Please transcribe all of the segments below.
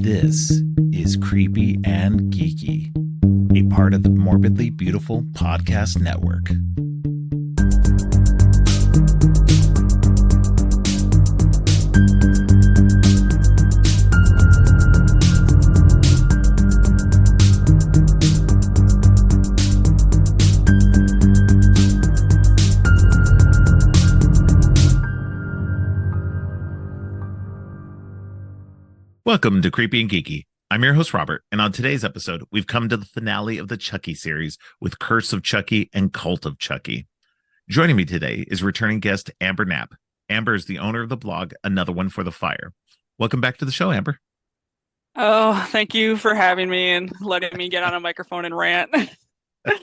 This is Creepy and Geeky, a part of the Morbidly Beautiful Podcast Network. Welcome to Creepy and Geeky. I'm your host, Robert, and on today's episode, we've come to the finale of the Chucky series with Curse of Chucky and Cult of Chucky. Joining me today is returning guest Amber Knapp. Amber is the owner of the blog Another One for the Fire. Welcome back to the show, Amber. Oh, thank you for having me and letting me get on a microphone and rant. I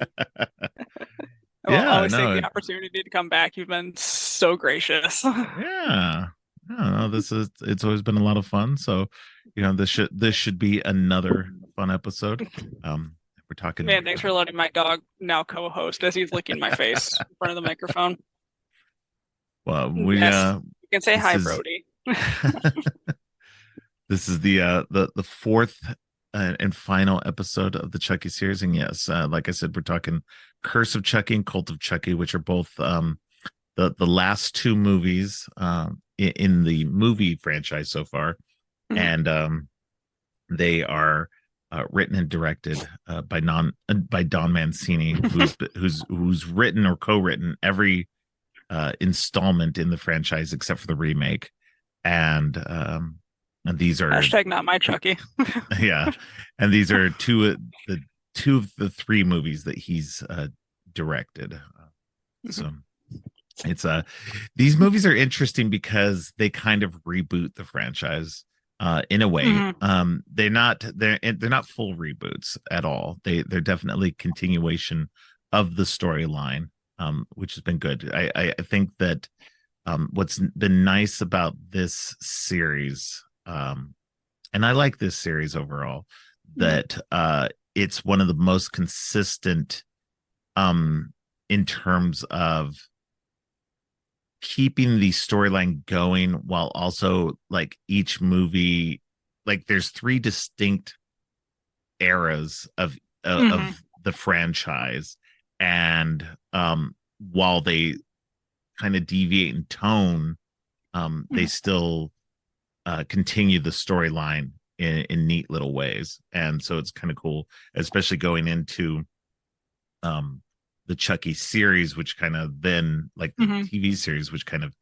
will always take the opportunity to come back. You've been so gracious. Yeah. I don't know. It's always been a lot of fun. So, this should be another fun episode. We're talking. Man, thanks for letting my dog now co-host as he's licking my face in front of the microphone. Well, you can say hi, Brody. This is the fourth and final episode of the Chucky series, and yes, like I said, we're talking Curse of Chucky and Cult of Chucky, which are both the last two movies in the movie franchise so far, and they are written and directed by Don Mancini, who's written or co-written every installment in the franchise except for the remake, and these are hashtag not my Chucky. Yeah, and these are two of the three movies that he's directed. So it's these movies are interesting because they kind of reboot the franchise in a way. They're not full reboots at all. They're definitely continuation of the storyline, which has been good. I think that what's been nice about this series, and I like this series overall, that it's one of the most consistent in terms of keeping the storyline going while also, like, each movie, like, there's three distinct eras of the franchise, and while they kind of deviate in tone, they still continue the storyline in neat little ways. And so it's kind of cool, especially going into the Chucky series, which kind of then, like, the TV series, which kind of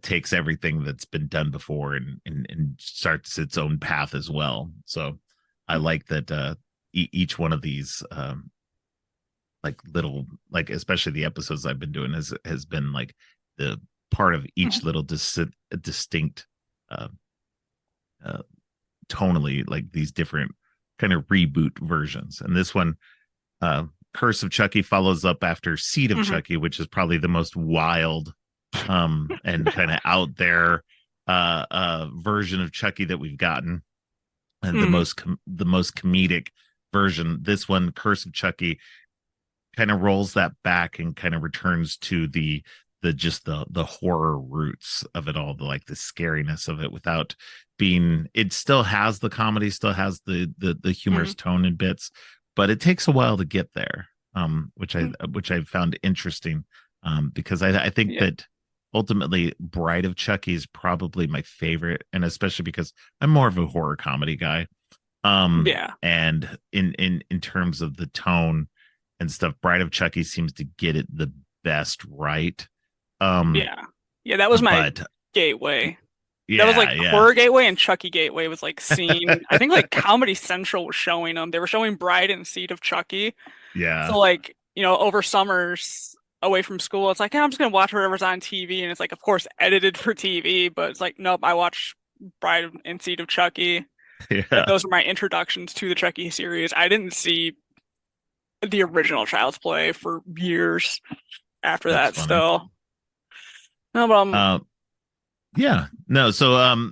takes everything that's been done before and starts its own path as well. So I like that each one of these like little, like, especially the episodes I've been doing has been like the part of each little distinct tonally, like these different kind of reboot versions. And this one, Curse of Chucky, follows up after Seed of Chucky, which is probably the most wild and kind of out there version of Chucky that we've gotten, and the most comedic version. This one, Curse of Chucky, kind of rolls that back and kind of returns to the horror roots of it all, the scariness of it, without being, it still has the comedy, still has the humorous tone in bits, but it takes a while to get there, which I found interesting, because I think that ultimately Bride of Chucky is probably my favorite, and especially because I'm more of a horror comedy guy. And in terms of the tone and stuff, Bride of Chucky seems to get it the best right. That was my gateway. That was like Horror Gateway, and Chucky Gateway was like seen. I think like Comedy Central was showing them. They were showing Bride and Seed of Chucky. Yeah. So, like, over summers away from school, it's like, yeah, I'm just gonna watch whatever's on TV, and it's like, of course, edited for TV, but it's like, nope, I watch Bride and Seed of Chucky. Yeah. Like, those were my introductions to the Chucky series. I didn't see the original Child's Play for years after that. Funny. Still, no, but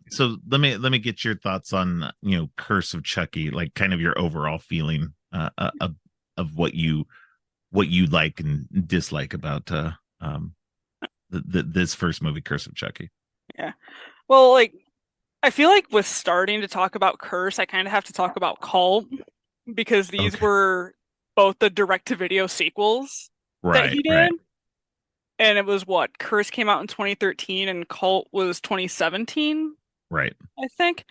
so let me get your thoughts on Curse of Chucky, like kind of your overall feeling of what you like and dislike about this first movie, Curse of Chucky. Yeah, well, like, I feel like with starting to talk about Curse, I kind of have to talk about Cult because these Okay. were both the direct-to-video sequels that Right, he right, did. And it was what? Curse came out in 2013 and Cult was 2017, right. I think.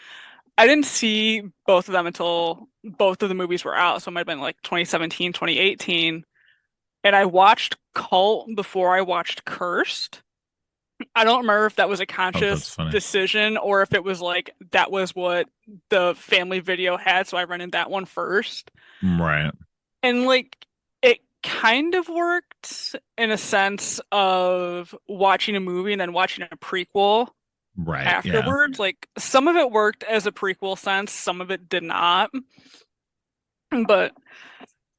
I didn't see both of them until both of the movies were out, so it might have been like 2017, 2018. And I watched Cult before I watched Cursed. I don't remember if that was a Oh, that's conscious funny. decision or if it was like that was what the family video had, so I rented that one first. Right, And like it kind of worked in a sense of watching a movie and then watching a prequel right. Yeah. afterwards. Like some of it worked as a prequel sense, some of it did not. But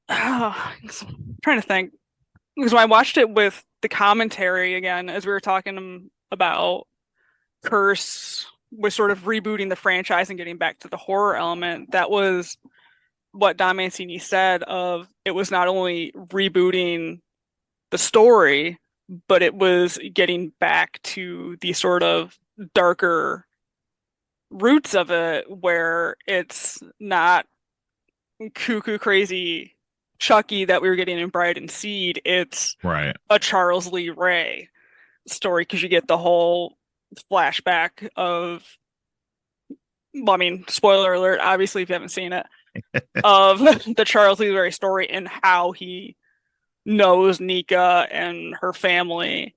I'm trying to think because when I watched it with the commentary again, as we were talking about Curse was sort of rebooting the franchise and getting back to the horror element, that was what Don Mancini said of it was not only rebooting the story, but it was getting back to the sort of darker roots of it where it's not cuckoo crazy Chucky that we were getting in Bride and Seed. It's Right. a Charles Lee Ray story because you get the whole flashback of, well, I mean, spoiler alert, obviously, if you haven't seen it, of the Charles Lee Ray story and how he knows Nika and her family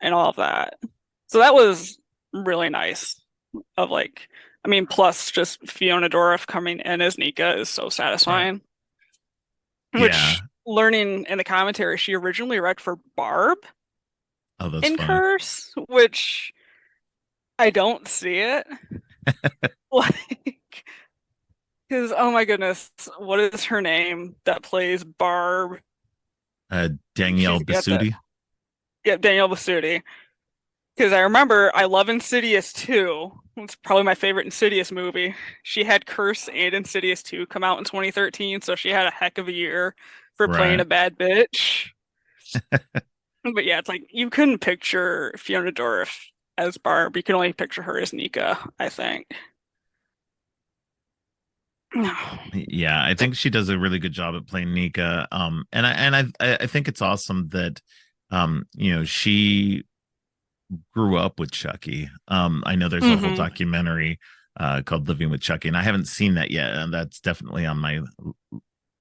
and all of that. So that was really nice. Of like, I mean, plus just Fiona Dourif coming in as Nika is so Right. satisfying. Yeah. Which learning in the commentary, she originally read for Barb Oh, that's in funny. Curse, which I don't see it. Like, because oh my goodness, what is her name that plays Barb? Danielle She's got that. Basutti. Yeah, Danielle Basutti. Because I remember I love Insidious 2. It's probably my favorite Insidious movie. She had Curse and Insidious 2 come out in 2013, so she had a heck of a year for playing Right. a bad bitch. But yeah, it's like you couldn't picture Fiona Dourif as Barb. You can only picture her as Nika, I think. Yeah, I think she does a really good job at playing Nika. I think it's awesome that she grew up with Chucky. I know there's a whole Hmm. documentary called Living with Chucky, and I haven't seen that yet, and that's definitely on my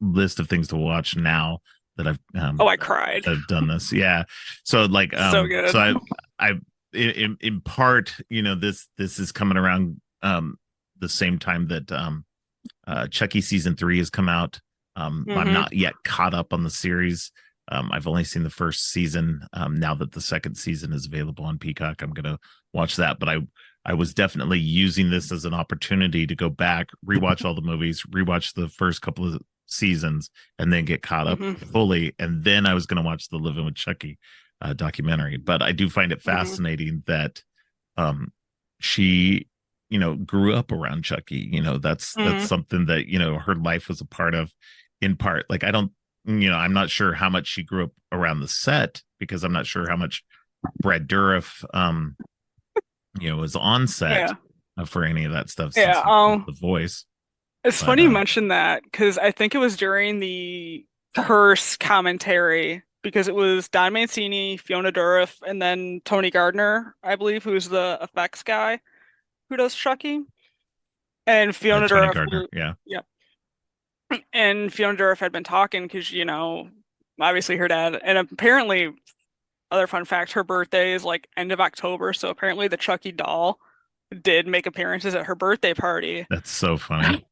list of things to watch now that Oh, I cried. I've done this. Yeah. So like So so good. I in part, this is coming around the same time that Chucky season 3 has come out. I'm Hmm. not yet caught up on the series. I've only seen the first season. Now that the second season is available on Peacock, I'm gonna watch that. But I was definitely using this as an opportunity to go back, rewatch all the movies, rewatch the first couple of seasons, and then get caught up Hmm. fully. And then I was gonna watch the Living with Chucky documentary. But I do find it Hmm. fascinating that um, she grew up around Chucky. That's Hmm. something that her life was a part of, in part. Like, I don't, I'm not sure how much she grew up around the set, because I'm not sure how much Brad Dourif was on set Yeah. for any of that stuff, since Yeah. he's the voice. It's But funny you mentioned that because I think it was during the Curse commentary because it was Don Mancini, Fiona Dourif, and then Tony Gardner, I believe, who's the effects guy who does Chucky. And Fiona Tony Dourif, Gardner, yeah. yeah, and Fiona Dourif had been talking because obviously her dad, and apparently, other fun fact, her birthday is like end of October, so apparently the Chucky doll did make appearances at her birthday party. That's so funny.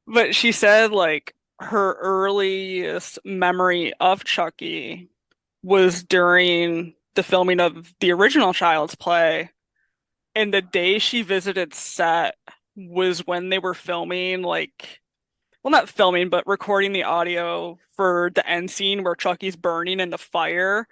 But she said like her earliest memory of Chucky was during the filming of the original Child's Play. And the day she visited set was when they were filming, like, well, not filming, but recording the audio for the end scene where Chucky's burning in the fire.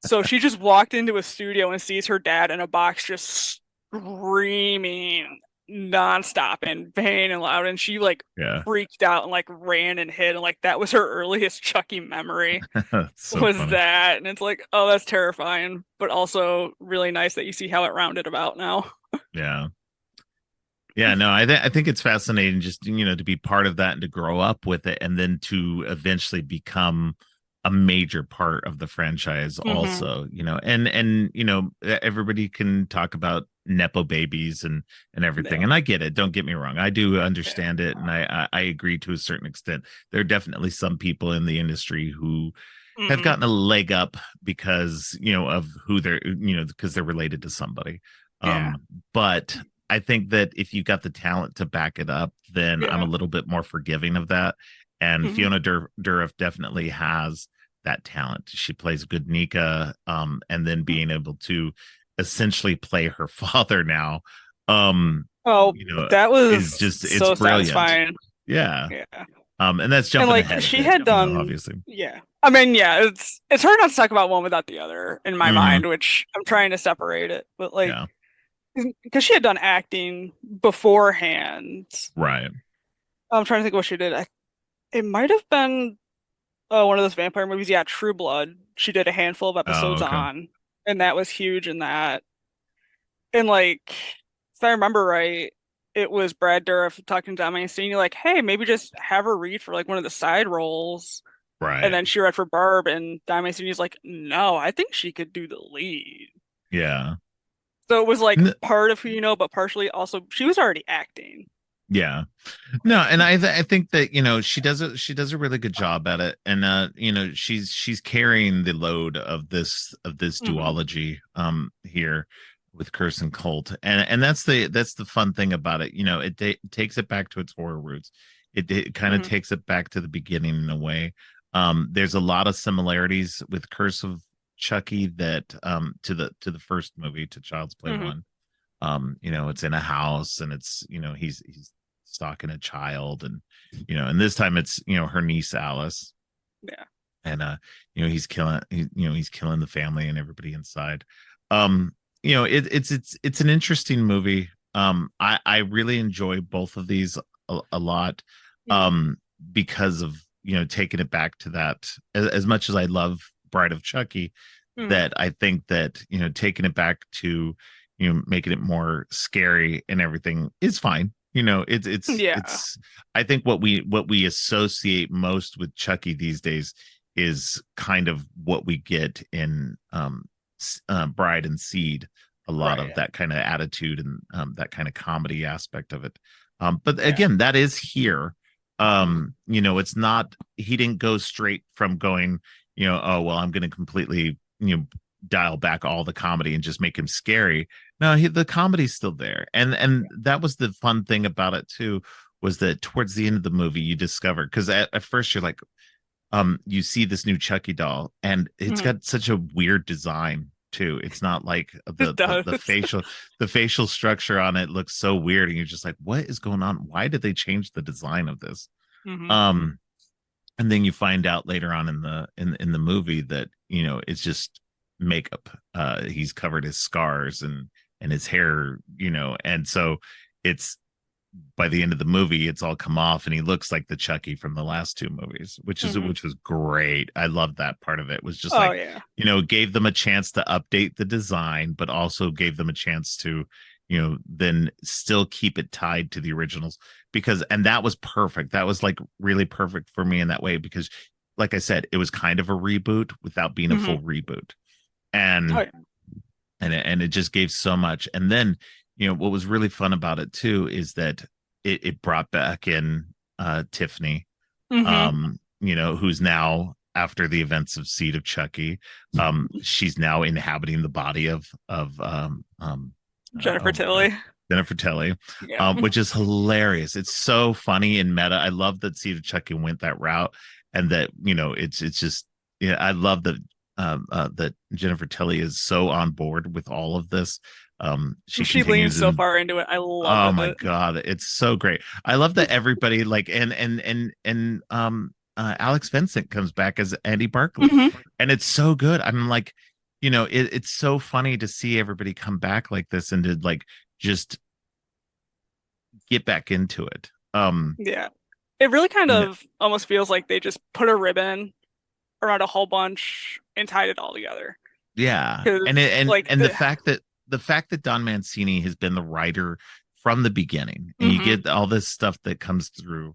So she just walked into a studio and sees her dad in a box just screaming nonstop in pain and loud. And she like Yeah. freaked out and like ran and hid. And like that was her earliest Chucky memory That's so was funny. that. And it's like, oh, that's terrifying, but also really nice that you see how it rounded about now. Yeah. Yeah, no, I think it's fascinating just, to be part of that and to grow up with it and then to eventually become a major part of the franchise Hmm. also, and everybody can talk about nepo babies and everything. Yeah. And I get it. Don't get me wrong. I do Yeah. understand it and I agree to a certain extent. There are definitely some people in the industry who have Hmm. gotten a leg up because, of who they're, because they're related to somebody. Yeah. But I think that if you got the talent to back it up, then I'm a Yeah. little bit more forgiving of that. And Hmm. Fiona Dourif definitely has that talent. She plays good Nika, and then being able to essentially play her father now, um, Oh, you know, that is was just it's so brilliant. satisfying. Yeah. Yeah. And that's And jumping like ahead a she bit, had done, obviously. yeah. I mean, yeah, it's hard not to talk about one without the other in my Hmm. mind, which I'm trying to separate it. But like, Yeah. because she had done acting beforehand. Right. I'm trying to think what she did. It might have been one of those vampire movies. Yeah, True Blood. She did a handful of Oh, episodes okay. on, and that was huge in that. And like, if I remember right, it was Brad Dourif talking to Dominic Senior, like, hey, maybe just have her read for like one of the side roles. And Right. then she read for Barb, and Dominic Senior's like, no, I think she could do the lead. Yeah. So it was like N- part of who you know, but partially also she was already acting. yeah. No, and I think that she does a really good job at it, and she's carrying the load of this Hmm. duology here with Curse and Cult, and that's the fun thing about it. It takes it back to its horror roots. It kind of Hmm. takes it back to the beginning in a way. There's a lot of similarities with Curse of Chucky that to the first movie, to Child's Play Hmm. one. It's in a house and it's he's stalking a child, and this time it's her niece Alice, Yeah. and he's killing the family and everybody inside. It's an interesting movie. I really enjoy both of these a lot, Hmm. um because of taking it back to that, as much as I love Bride of Chucky, Hmm. that I think that taking it back to making it more scary and everything is fine. Yeah. It's I think what we associate most with Chucky these days is kind of what we get in Bride and Seed, a lot Right. of that kind of attitude and that kind of comedy aspect of it. But Yeah. again, that is here. Hmm. It's not, he didn't go straight from going, oh well, I'm going to completely dial back all the comedy and just make him scary. No, the comedy's still there, and that was the fun thing about it too, was that towards the end of the movie you discover, because at first you're like, you see this new Chucky doll and it's Hmm. got such a weird design too. It's not like It the does. facial structure on it looks so weird, and you're just like, what is going on? Why did they change the design of this? Hmm. um and then you find out later on in the movie that it's just makeup. He's covered his scars and his hair, and so it's, by the end of the movie it's all come off and he looks like the Chucky from the last two movies, which is Hmm. which was great. I love that part of it. Was just Oh like, yeah. gave them a chance to update the design but also gave them a chance to then still keep it tied to the originals, because, and that was perfect. That was like really perfect for me in that way, because like I said, it was kind of a reboot without being a Hmm. full reboot. Oh and yeah. and it just gave so much. And then what was really fun about it too is that it brought back in Tiffany, Hmm. who's now, after the events of Seed of Chucky, she's now inhabiting the body of Jennifer oh my god, Tilly. Jennifer Tilly, Yeah. which is hilarious. It's so funny and meta. I love that Seed of Chucky went that route, and that it's just, yeah, I love that Jennifer Tilly is so on board with all of this. She She leans continues so in. far into it. I love Oh my it. god, it's so great. I love that everybody, like, and Alex Vincent comes back as Andy Barclay, Hmm. and it's so good. I'm like, it's so funny to see everybody come back like this and to like just get back into it. Yeah. It really kind You know, of almost feels like they just put a ribbon around a whole bunch and tied it all together. yeah, Because and like the fact that Don Mancini has been the writer from the beginning, and you Hmm. get all this stuff that comes through,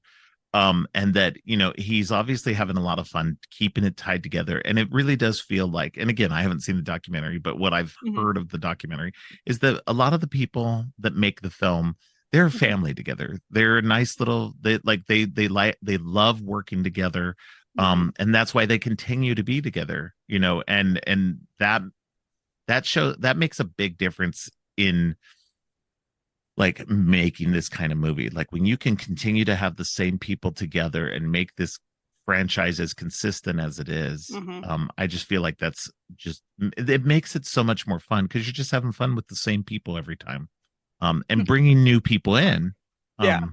and that, he's obviously having a lot of fun keeping it tied together. And it really does feel like, and again, I haven't seen the documentary, but what I've Hmm. heard of the documentary is that a lot of the people that make the film, they're a Hmm. family together. They're a nice little, they love working together. Hmm. And that's why they continue to be together, and that makes a big difference in like making this kind of movie. Like when you can continue to have the same people together and make this franchise as consistent as it is, Hmm. I just feel like that's just, it makes it so much more fun because you're just having fun with the same people every time, and bringing new people in. Yeah.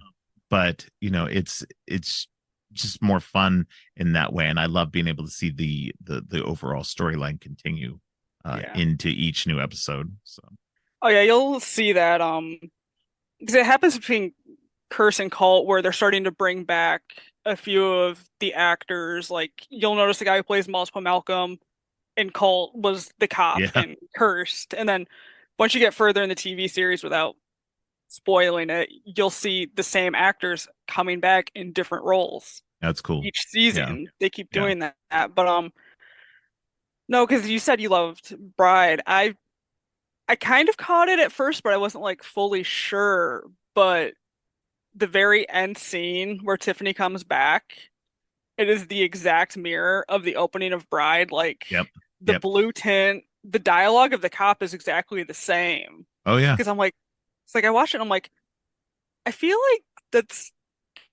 But it's just more fun in that way, and I love being able to see the overall storyline continue Yeah. into each new episode. So Oh yeah, you'll see that because it happens between Curse and Cult where they're starting to bring back a few of the actors. Like you'll notice the guy who plays multiple Malcolm in Cult was the cop yeah, in Cursed. And then once you get further in the TV series without spoiling it, you'll see the same actors coming back in different roles that's cool. each Yeah, season. They keep yeah. doing that. But no, because you said you loved Bride. I kind of caught it at first, but I wasn't like fully sure. But the very end scene where Tiffany comes back, it is the exact mirror of the opening of Bride. Like Yep. the Yep. blue tint, the dialogue of the cop is exactly the same. Oh yeah. Because I'm like, it's like I watched it and I'm like, I feel like that's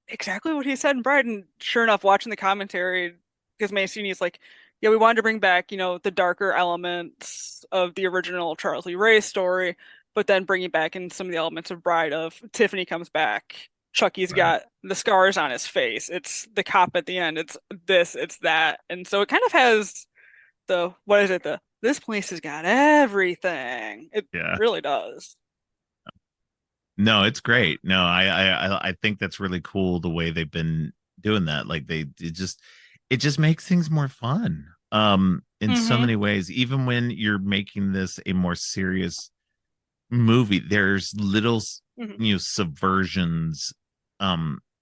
exactly what he said in Bride. And sure enough, watching the commentary, because Mancini's like, yeah, we wanted to bring back, the darker elements of the original Charles Lee Ray story, but then bringing back in some of the elements of Bride of Tiffany comes back. Chucky's Right. got the scars on his face. It's the cop at the end. It's this, it's that. And so it kind of has what is it? This place has got everything. It Yeah. really does. No, it's great. No, I think that's really cool the way they've been doing that. Like it just makes things more fun. In so Hmm. many ways, even when you're making this a more serious movie, there's little, Hmm. subversions,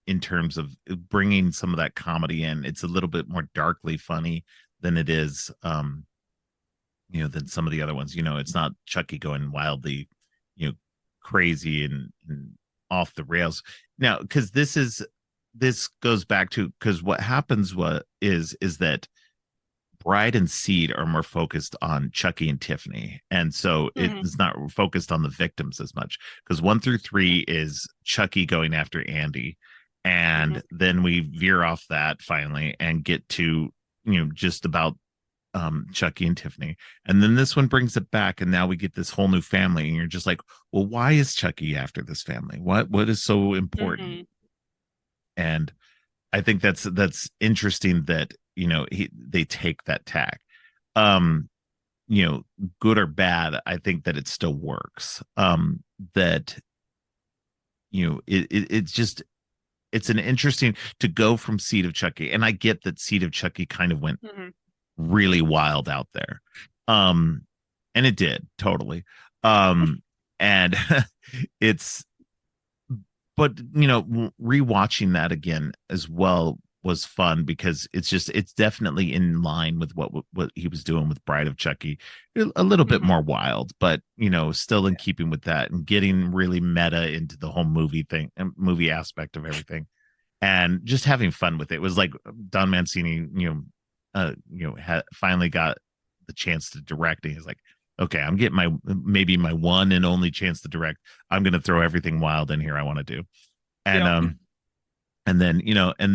in terms of bringing some of that comedy in. It's a little bit more darkly funny than it is, than some of the other ones. It's not Chucky going wildly, you know, crazy and off the rails. Now, because this goes back to, because what happens is that Bride and Seed are more focused on Chucky and Tiffany. And so Hmm. it's not focused on the victims as much, because 1 through 3 is Chucky going after Andy. Hmm. And then we veer off that finally and get to, just about Chucky and Tiffany. And then this one brings it back, and now we get this whole new family, and you're just like, well, why is Chucky after this family? What is so important? Hmm. And I think that's interesting that they take that tack. Um, Good or bad, I think that it still works. That it's just, it's an interesting to go from Seed of Chucky, and I get that Seed of Chucky kind of went Hmm. really wild out there. Um, and it did totally. And it's, but rewatching that again as well was fun, because it's definitely in line with what he was doing with Bride of Chucky. A little bit Hmm. more wild, but still in keeping with that, and getting really meta into the whole movie thing and movie aspect of everything, and just having fun with it. It was like Don Mancini, finally got the chance to direct, and he's like, okay, I'm getting maybe my one and only chance to direct. I'm going to throw everything wild in here I want to do. And Yep. and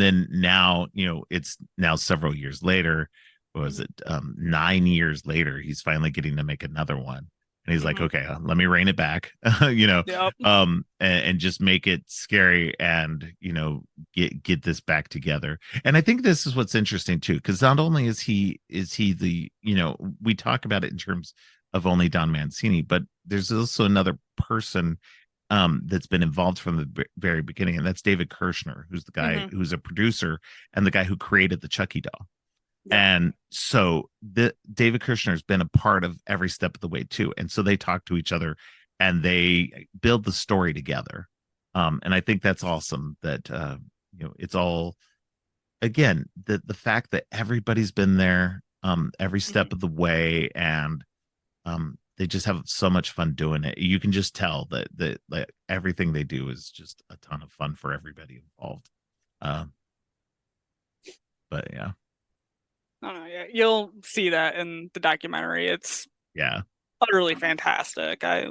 then now, it's now several years later. What was Hmm. it, 9 years later, he's finally getting to make another one, and he's like, Hmm. okay, let me rein it back, Yep. and just make it scary, and get this back together. And I think this is what's interesting too, because not only is he the, we talk about it in terms of only Don Mancini, but there's also another person that's been involved from the very beginning, and that's David Kirshner, who's the guy Hmm. who's a producer and the guy who created the Chucky doll. Yep. And so the David Kirshner has been a part of every step of the way too, and so they talk to each other and they build the story together. And I think that's awesome that it's all, again, the fact that everybody's been there every step Mhm. of the way, and they just have so much fun doing it. You can just tell that like everything they do is just a ton of fun for everybody involved. Um, but yeah, I don't know, yeah, you'll see that in the documentary. It's yeah, utterly fantastic. I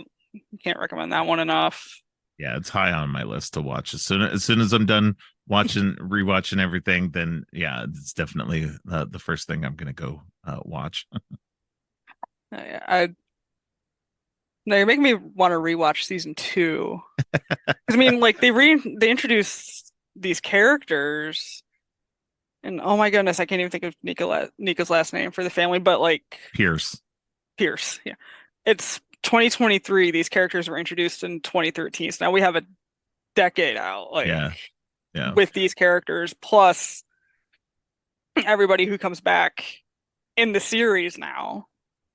can't recommend that one enough. yeah, it's high on my list to watch. As soon as I'm done watching rewatching everything, then yeah, it's definitely the first thing I'm gonna go watch. Yeah, now you're making me want to rewatch season two. 'Cause, I mean, like they introduced these characters, and oh my goodness, I can't even think of Nika's last name for the family, but like Pierce. Pierce. Yeah, it's 2023. These characters were introduced in 2013. So now we have a decade out, like Yeah, yeah, with these characters, plus everybody who comes back in the series now,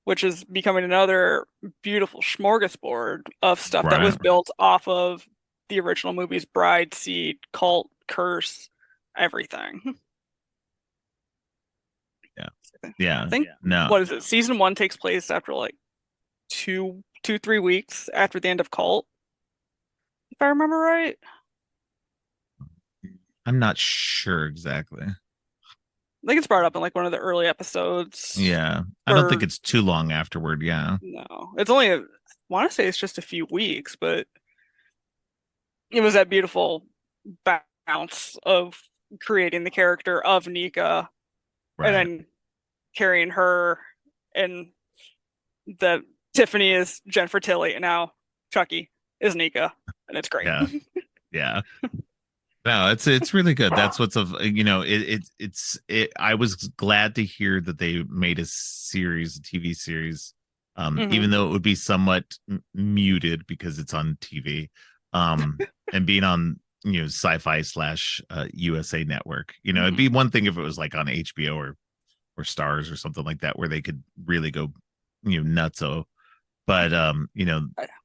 which is becoming another beautiful smorgasbord of stuff that right. was built off of the original movies, Bride, Seed, Cult, Curse, everything. Yeah, I yeah. think No, what is it? Season one takes place after like 3 weeks after the end of Cult, if I remember right. I'm not sure exactly. I think it's brought up in like one of the early episodes. Yeah, I don't think Or it's too long afterward. Yeah, no, it's only I want to say it's just a few weeks, but it was that beautiful bounce of creating the character of Nika and right. then carrying her, and that Tiffany is Jennifer Tilly and now Chucky is Nika, and it's great. Yeah, yeah. No, it's really good. That's what's of it. I was glad to hear that they made a TV series, even Hmm. though it would be somewhat muted because it's on TV, and being on Sci-Fi slash USA Network. It'd be Hmm. one thing if it was like on HBO or Stars or something like that, where they could really go nutso. But I,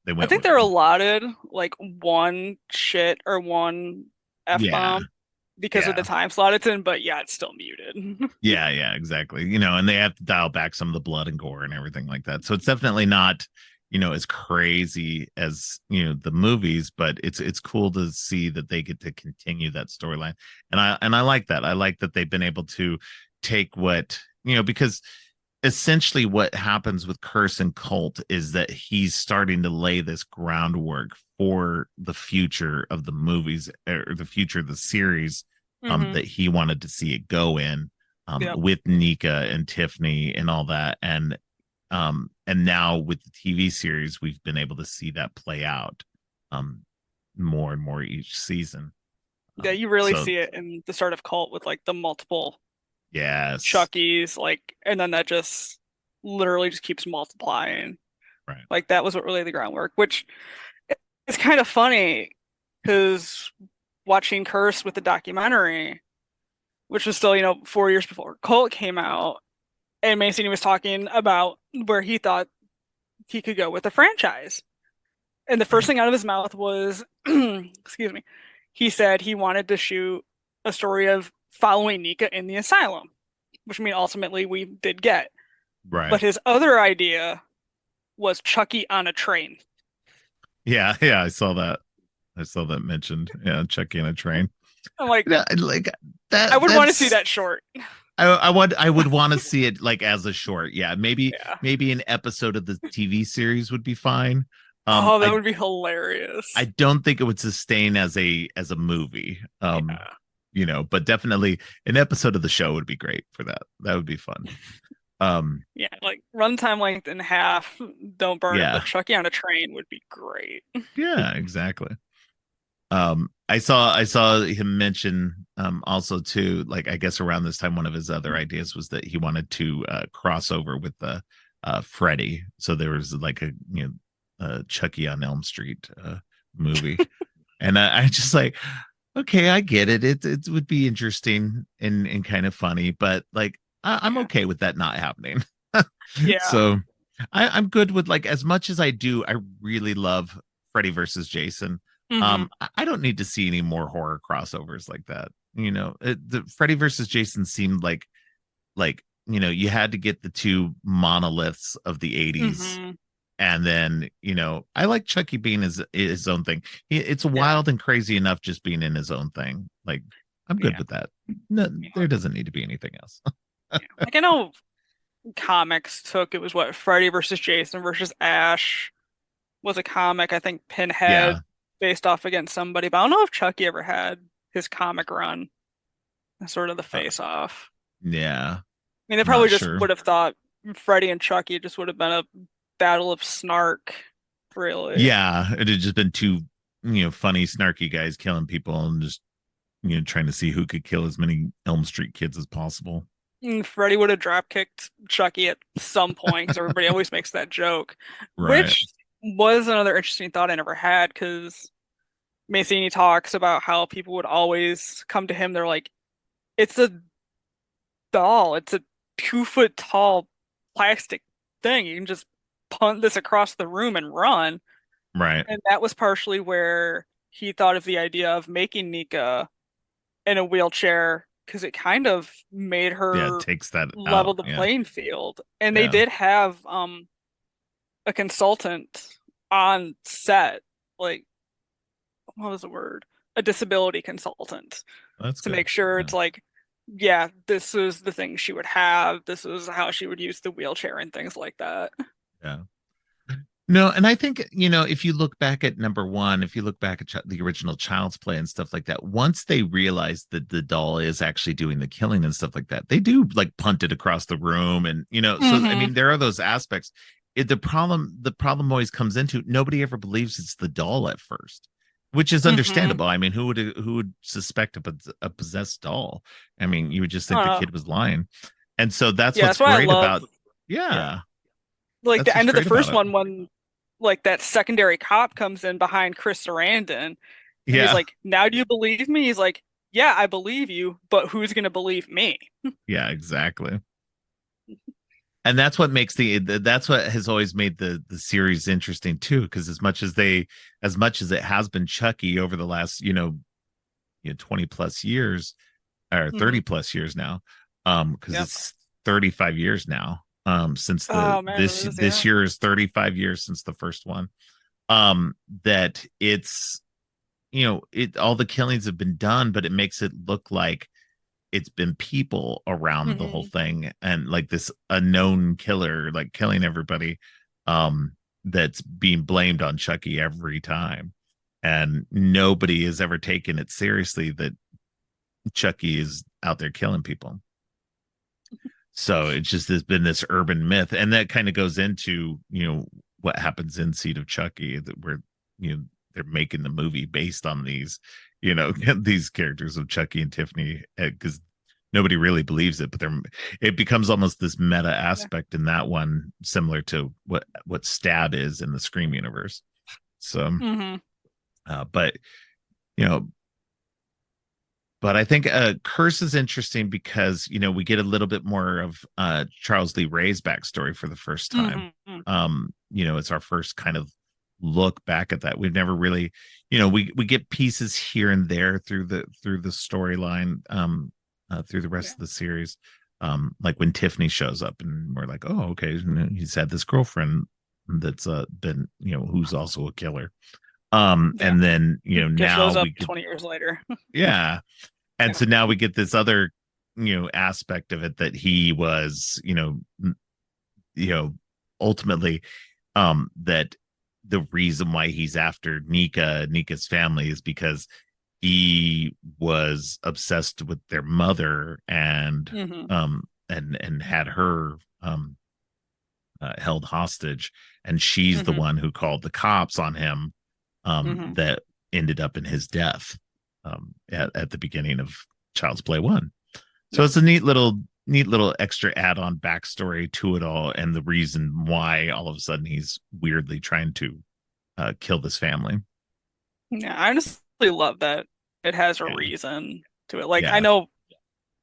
they I went think with they're allotted like one shit or one F yeah, bomb because of the yeah. time slot it's in, but yeah, it's still muted. Yeah, yeah, exactly. And they have to dial back some of the blood and gore and everything like that. So it's definitely not, as crazy as, the movies, but it's cool to see that they get to continue that storyline. And I like that. I like that they've been able to take what, because essentially what happens with Curse and Cult is that he's starting to lay this groundwork for the future of the movies or the future of the series, Hmm. that he wanted to see it go in, Yep. with Nika and Tiffany and all that. And now with the TV series, we've been able to see that play out um, more and more each season. Yeah, you really So see it in the start of Cult with like the multiple yes, Chucky's, like, and then that just literally just keeps multiplying. right, Like that was what really the groundwork, which is kind of funny because watching Curse with the documentary, which was still, 4 years before Cult came out, and Mancini was talking about where he thought he could go with the franchise. And the first right, thing out of his mouth was, excuse me, he said he wanted to shoot a story of following Nika in the asylum, which I mean ultimately we did get. right. But his other idea was Chucky on a train. Yeah, yeah, I saw that. I saw that mentioned. Yeah, Chucky on a train. I'm like, Yeah, like I that. would want to see That's that short. I would want to see it like as a short. Yeah, maybe Yeah. maybe an episode of the TV series would be fine. Oh, that I would be I hilarious. don't think it would sustain as a movie. Yeah. But definitely an episode of the show would be great for that. That would be fun. Um, Yeah, like runtime length in half, don't burn it, yeah, but Chucky on a train would be great. yeah, exactly. I saw him mention also too, like I guess around this time one of his other ideas was that he wanted to cross over with the Freddy. So there was like a Chucky on Elm Street movie. And I just like, okay, I get it. It would be interesting and kind of funny, but like I'm Yeah. okay with that not happening. Yeah. So I'm good with like as much as I do. I really love Freddy versus Jason. Hmm. I don't need to see any more horror crossovers like that. The Freddy versus Jason seemed like you had to get the two monoliths of the 80s, Hmm. and then I like Chucky being his own thing. It's Yeah. wild and crazy enough just being in his own thing. Like I'm good Yeah. with that. No, Yeah. there doesn't need to be anything else. Yeah. Like I know comics took it was what Freddy versus Jason versus Ash was a comic. I think Pinhead Yeah, faced off against somebody, but I don't know if Chucky ever had his comic run, sort of the uh, face off. yeah, I mean, they I'm not probably just sure. would have thought Freddy and Chucky just would have been a battle of snark, really. Yeah, it had just been two funny snarky guys killing people and just trying to see who could kill as many Elm Street kids as possible. Freddy would have drop kicked Chucky at some point because everybody always makes that joke, Right. which was another interesting thought I never had because Mancini talks about how people would always come to him. They're like, it's a doll. It's a 2 foot tall plastic thing. You can just punt this across the room and run. Right. And that was partially where he thought of the idea of making Nika in a wheelchair because it kind of made Yeah, it her takes that level out. the Yeah. playing field. And they Yeah. did have a consultant on set, like what was the word? A disability consultant That's to good. make sure Yeah. it's like, yeah, this is the thing she would have. This is how she would use the wheelchair and things like that. Yeah. No, and I think, if you look back at number one, if you look back at the original Child's Play and stuff like that, once they realize that the doll is actually doing the killing and stuff like that, they do like punt it across the room. And, so I Hmm. mean, there are those aspects. The problem always comes into nobody ever believes it's the doll at first, which is Hmm. understandable. I mean, who would suspect a possessed doll? I mean, you would just I think don't the know. kid was lying. And so that's Yeah, what's that's why I great love, about, yeah, yeah, like that's the what's end of the great about first it. one when like that secondary cop comes in behind Chris Sarandon and he's Yeah. like, "Now do you believe me?" He's like, "Yeah, I believe you, but who's gonna believe me?" Yeah, exactly. And that's what makes that's what has always made the series interesting too, because as much as it has been Chucky over the last 20 plus years or 30 Hmm. plus years now, because Yep. it's 35 years now, since Oh man, it is, this yeah. year is 35 years since the first one, that it's it all the killings have been done, but it makes it look like it's been people around the whole Hmm. thing and like this unknown killer like killing everybody, that's being blamed on Chucky every time, and nobody has ever taken it seriously that Chucky is out there killing people. So it's just there's been this urban myth, and that kind of goes into what happens in Seed of Chucky, that where they're making the movie based on these these characters of Chucky and Tiffany, because nobody really believes it, but it becomes almost this meta Yeah. aspect in that one, similar to what Stab is in the Scream universe. So, Hmm. but you know, but I think Curse is interesting because we get a little bit more of Charles Lee Ray's backstory for the first time. Hmm. It's our first kind of look back at that. We've never really, we get pieces here and there through the storyline, through the rest Yeah. of the series. Like when Tiffany shows up and we're like, oh, okay, he's had this girlfriend that's been, who's also a killer. Yeah. And then Just now shows up we get, 20 years later. yeah, and Yeah. so now we get this other aspect of it, that he was you know ultimately, that the reason why he's after Nika's family is because he was obsessed with their mother, and Hmm. had her held hostage, and she's the Hmm. one who called the cops on him, Hmm. that ended up in his death, at the beginning of Child's Play 1. So Yeah. it's a neat little extra add-on backstory to it all, and the reason why all of a sudden he's weirdly trying to kill this family. Yeah. I honestly love that it has a Yeah. reason to it. Like, I Yeah. know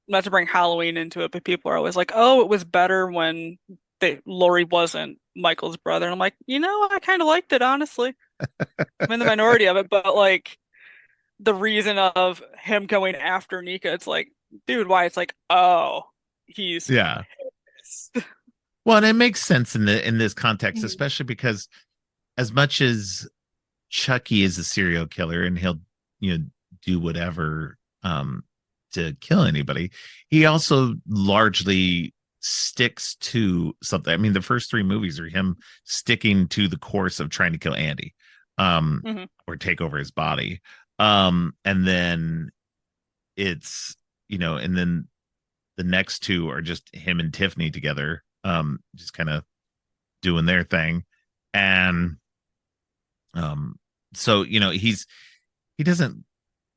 not to bring Halloween into it, but people are always like, "Oh, it was better when Laurie wasn't Michael's brother. And I'm like, I kind of liked it, honestly. I'm in the minority of it, but like the reason of him going after Nika, it's like, dude, why? It's like, oh, he's Yeah. pissed. Well, and it makes sense in this context, Mhm. especially because as much as Chucky is a serial killer and he'll do whatever to kill anybody, he also largely sticks to something. I mean, the first three movies are him sticking to the course of trying to kill Andy, Mhm. or take over his body. And then it's and then the next two are just him and Tiffany together, just kind of doing their thing. And um so he doesn't,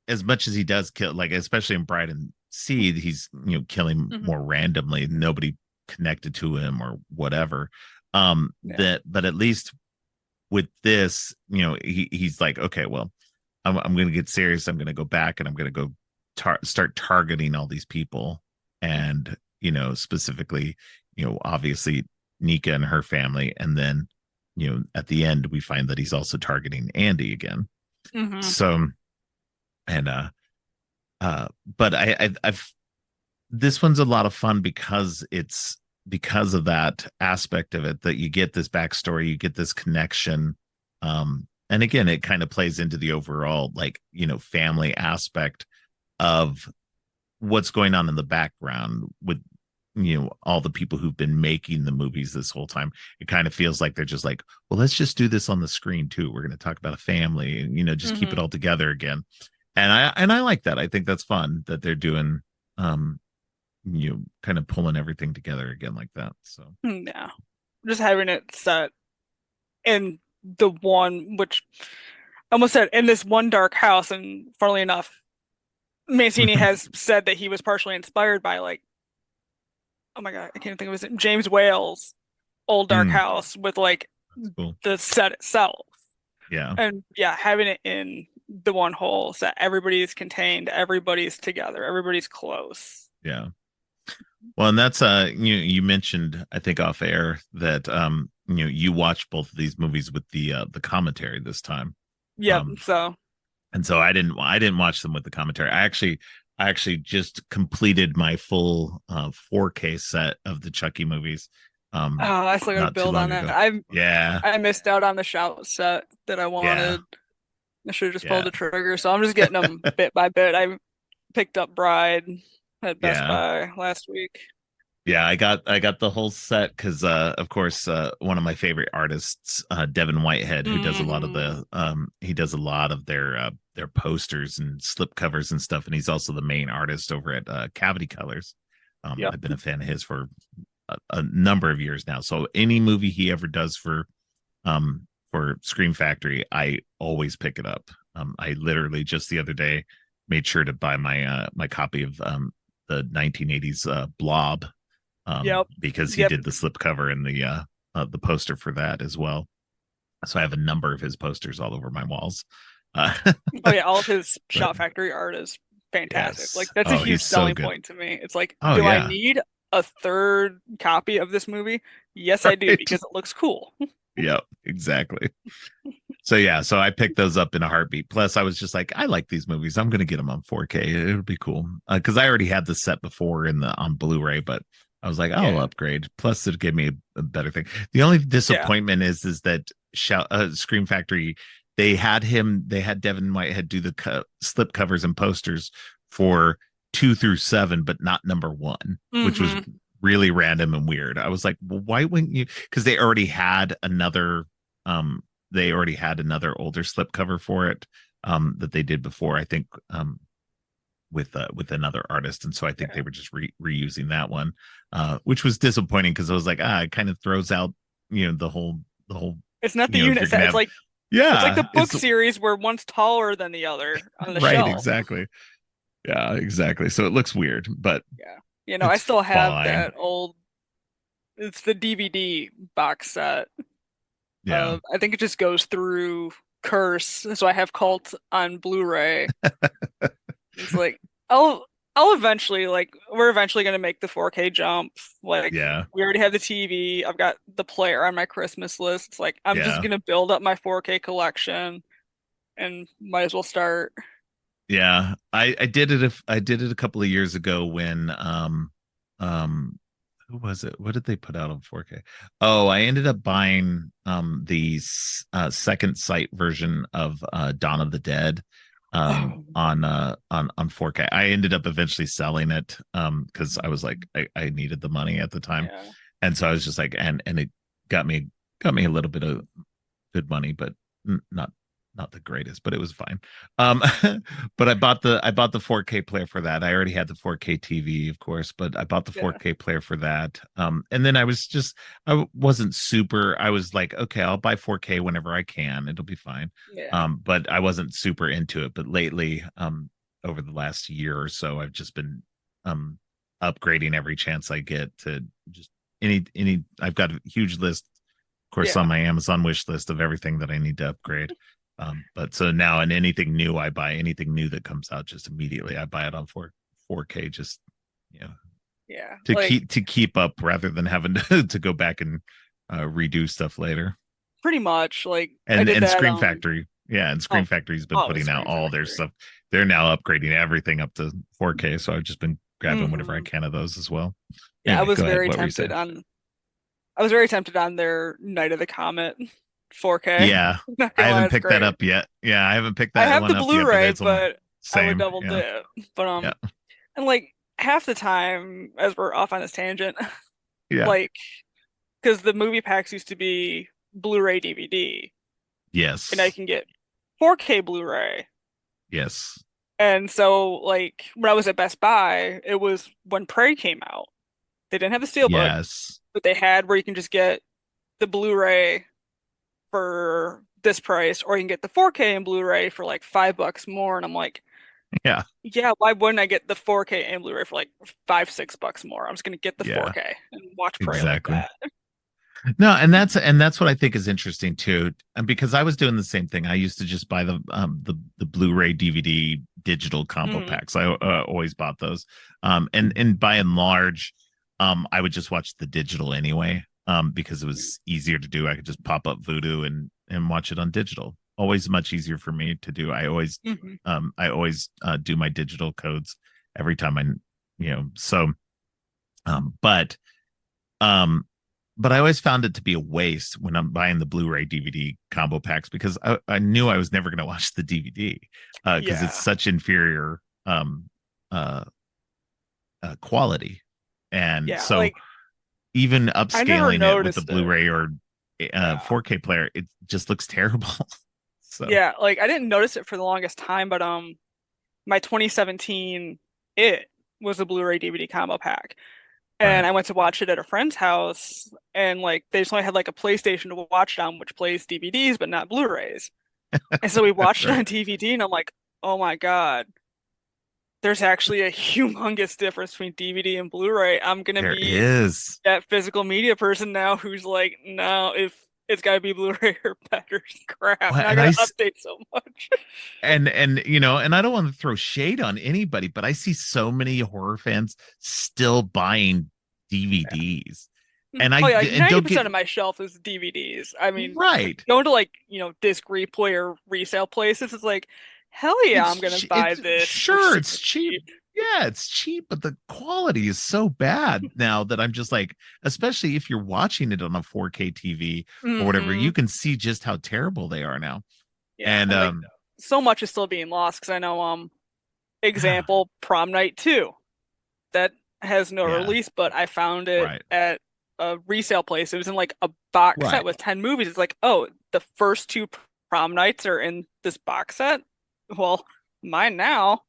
as much as he does kill, like especially in Bride and Seed, he's killing Mhm. more randomly, nobody connected to him or whatever. Yeah. That But at least with this, he's like, okay, well, I'm going to get serious. I'm going to go back and I'm going to go start targeting all these people. And, specifically, obviously Nika and her family. And then, at the end, we find that he's also targeting Andy again. Hmm. So, and, but I've, this one's a lot of fun because it's because of that aspect of it, that you get this backstory, you get this connection. And again, it kind of plays into the overall, like, family aspect of what's going on in the background with all the people who've been making the movies this whole time. It kind of feels like they're just like, well, let's just do this on the screen too. We're going to talk about a family and just keep it Hmm. all together again. And I like that. I think that's fun that they're doing, um kind of pulling everything together again like that. So Yeah. Just having it set in the one, which I almost said in this one dark house. And funnily enough, Mancini has said that he was partially inspired by like, oh my God, I can't think of his name, James Whale's old dark mm, house with like that's cool. the set itself. Yeah. And yeah, having it in the one whole set, everybody's contained, everybody's together, everybody's close. Yeah. Well, and that's you mentioned, I think, off air that you watched both of these movies with the commentary this time. Yep. Um So, and so I didn't watch them with the commentary. I actually just completed my full 4K set of the Chucky movies I still got to not too build on long that. ago. I Yeah. I missed out on the shout set that I Yeah. wanted. I should have just pulled Yeah. the trigger. So I'm just getting them bit by bit. I picked up Bride at Best Yeah. Buy last week. Yeah, I got the whole set because of course one of my favorite artists, Devin Whitehead, who does a lot of Hmm. the he does a lot of their posters and slip covers and stuff, and he's also the main artist over at Cavity Colors. Yep. I've been a fan of his for a number of years now. So any movie he ever does for Scream Factory, I always pick it up. I literally just the other day made sure to buy my copy of the 1980s Blob, Yep. because he Yep. did the slipcover and the poster for that as well. So I have a number of his posters all over my walls. Uh, Oh yeah, all of his but Shot Factory art is fantastic. Like yes, that's a oh, he's huge so selling good. point to me. It's like, Oh do I yeah, need a third copy of this movie? Yes, I do, right. because it looks cool. Yep, exactly. So yeah, so I picked those up in a heartbeat. Plus, I was just like, I like these movies. I'm gonna get them on 4K. It'll be cool because I already had the set before in the on Blu-ray, but I was like, I'll Yeah. upgrade. Plus, it'll give me a better thing. The only Yeah. disappointment is that Scream Factory, they had Devin Whitehead do the slip covers and posters for 2 through 7, but not number 1, which was Hmm. really random and weird. I was like, well, why wouldn't you? Because um they already had another older slipcover for it, that they did before, I think, with another artist, and so I think they Yeah. were just reusing that one, which was disappointing because I was like, it kind of throws out the whole It's not the if you're unit gonna set. have, It's like yeah, the book it's series where one's taller than the other on the right, shelf. exactly, yeah, exactly, so it looks weird, but Yeah. I it's still have fine. that old, it's the DVD box set Yeah. of, I think it just goes through Curse. So I have Cult on Blu-ray. It's like, oh. I'll eventually like we're eventually gonna make the 4K jump. Like Yeah, we already have the TV. I've got the player on my Christmas list. It's like I'm just yeah, gonna build up my 4K collection and might as well start. yeah. I did it. If I did it a couple of years ago when um who was it? What did they put out on 4K? Oh, I ended up buying the second sight version of Dawn of the Dead Oh, on 4K. I ended up eventually selling it because I was like I needed the money at the time. yeah. And so I was just like and it got me got me a little bit of good money, but not the greatest, but it was fine. Um, but I bought the 4K player for that. I already had the 4K TV, of course, but I bought the Yeah. 4K player for that. And then I wasn't super. I was like, okay, I'll buy 4K whenever I can. It'll be fine. Yeah. But I wasn't super into it. But lately, over the last year or so, I've just been um upgrading every chance I get to just any. I've got a huge list, of course, on Yeah. my Amazon wish list of everything that I need to upgrade. But so now, and anything new I buy, anything new that comes out, just immediately I buy it on 4K, just you know, Yeah. Like to keep up rather than having to go back and redo stuff later. pretty much like I did And that Scream Factory, yeah, and oh Scream Factory's been oh the putting out Scream all their Factory. stuff. They're now upgrading everything up to 4K, so I've just been grabbing whatever I Hmm. can of those as well. Yeah, Anyway, go ahead. What were you saying? I was very tempted on their Night of the Comet 4K. Yeah, Not I gonna lie, haven't it's picked that great. up yet. Yeah, I haven't picked I that have one the up yet, but Blu-ray, it's on the but I would same. double Yeah, dip. But yeah, and like half the time, as we're off on this tangent, yeah. like because the movie packs used to be Blu-ray DVD, and I Yes. can get 4K Blu-ray. Yes. And so like when I was at Best Buy, it was when Prey came out. They didn't have the Steelbook, Yes. but they had where you can just get the Blu-ray for this price, or you can get the 4K and Blu-ray for like $5 more. And I'm like, Yeah. yeah, why wouldn't I get the 4K and Blu-ray for like five, $6 more? I'm just gonna get the Yeah. 4K and watch Prey like Exactly. that. No, and that's what I think is interesting too. And because I was doing the same thing. I used to just buy the Blu-ray DVD digital combo Hmm. packs. I always bought those. And by and large, I would just watch the digital anyway. Because it was easier to do. I could just pop up Vudu and watch it on digital. Always much easier for me to do. Hmm. I always do my digital codes every time so um but um but I always found it to be a waste when I'm buying the Blu-ray DVD combo packs because I knew I was never going to watch the DVD because it's Yeah. such inferior uh, quality, and Yeah. so Like even I never upscaling it with the noticed it. Blu-ray or Yeah. 4K player, it just looks terrible. So Yeah. Like I didn't notice it for the longest time, but my 2017 It was a Blu-ray DVD combo pack. right. And I went to watch it at a friend's house, and like they just only had like a PlayStation to watch it on, which plays DVDs but not Blu-rays. And so we watched it Right. on DVD, and I'm like, oh my God, there's actually a humongous difference between DVD and Blu-ray. I'm gonna There be is. that physical media person now who's like, no, if it's gotta be Blu-ray or better crap. Well, Not and gonna update so much. and and I don't want to throw shade on anybody, but I see so many horror fans still buying DVDs. And Oh I yeah, like and don't 90% get of my shelf is DVDs. I mean, right. going to like, disc replay or resale places, it's like, hell yeah, I'm gonna buy It's this for sure super it's cheap. cheap. Yeah, it's cheap, but the quality is so bad now that I'm just like, especially if you're watching it on a 4K TV or whatever, Hmm. you can see just how terrible they are now. Yeah, And and like so much is still being lost because I know yeah, example Prom Night 2 that has no yeah, release, but I found it right, at a resale place. It was in like a box set right. with 10 movies. It's like, oh, the first two prom nights are in this box set. Well, mine now.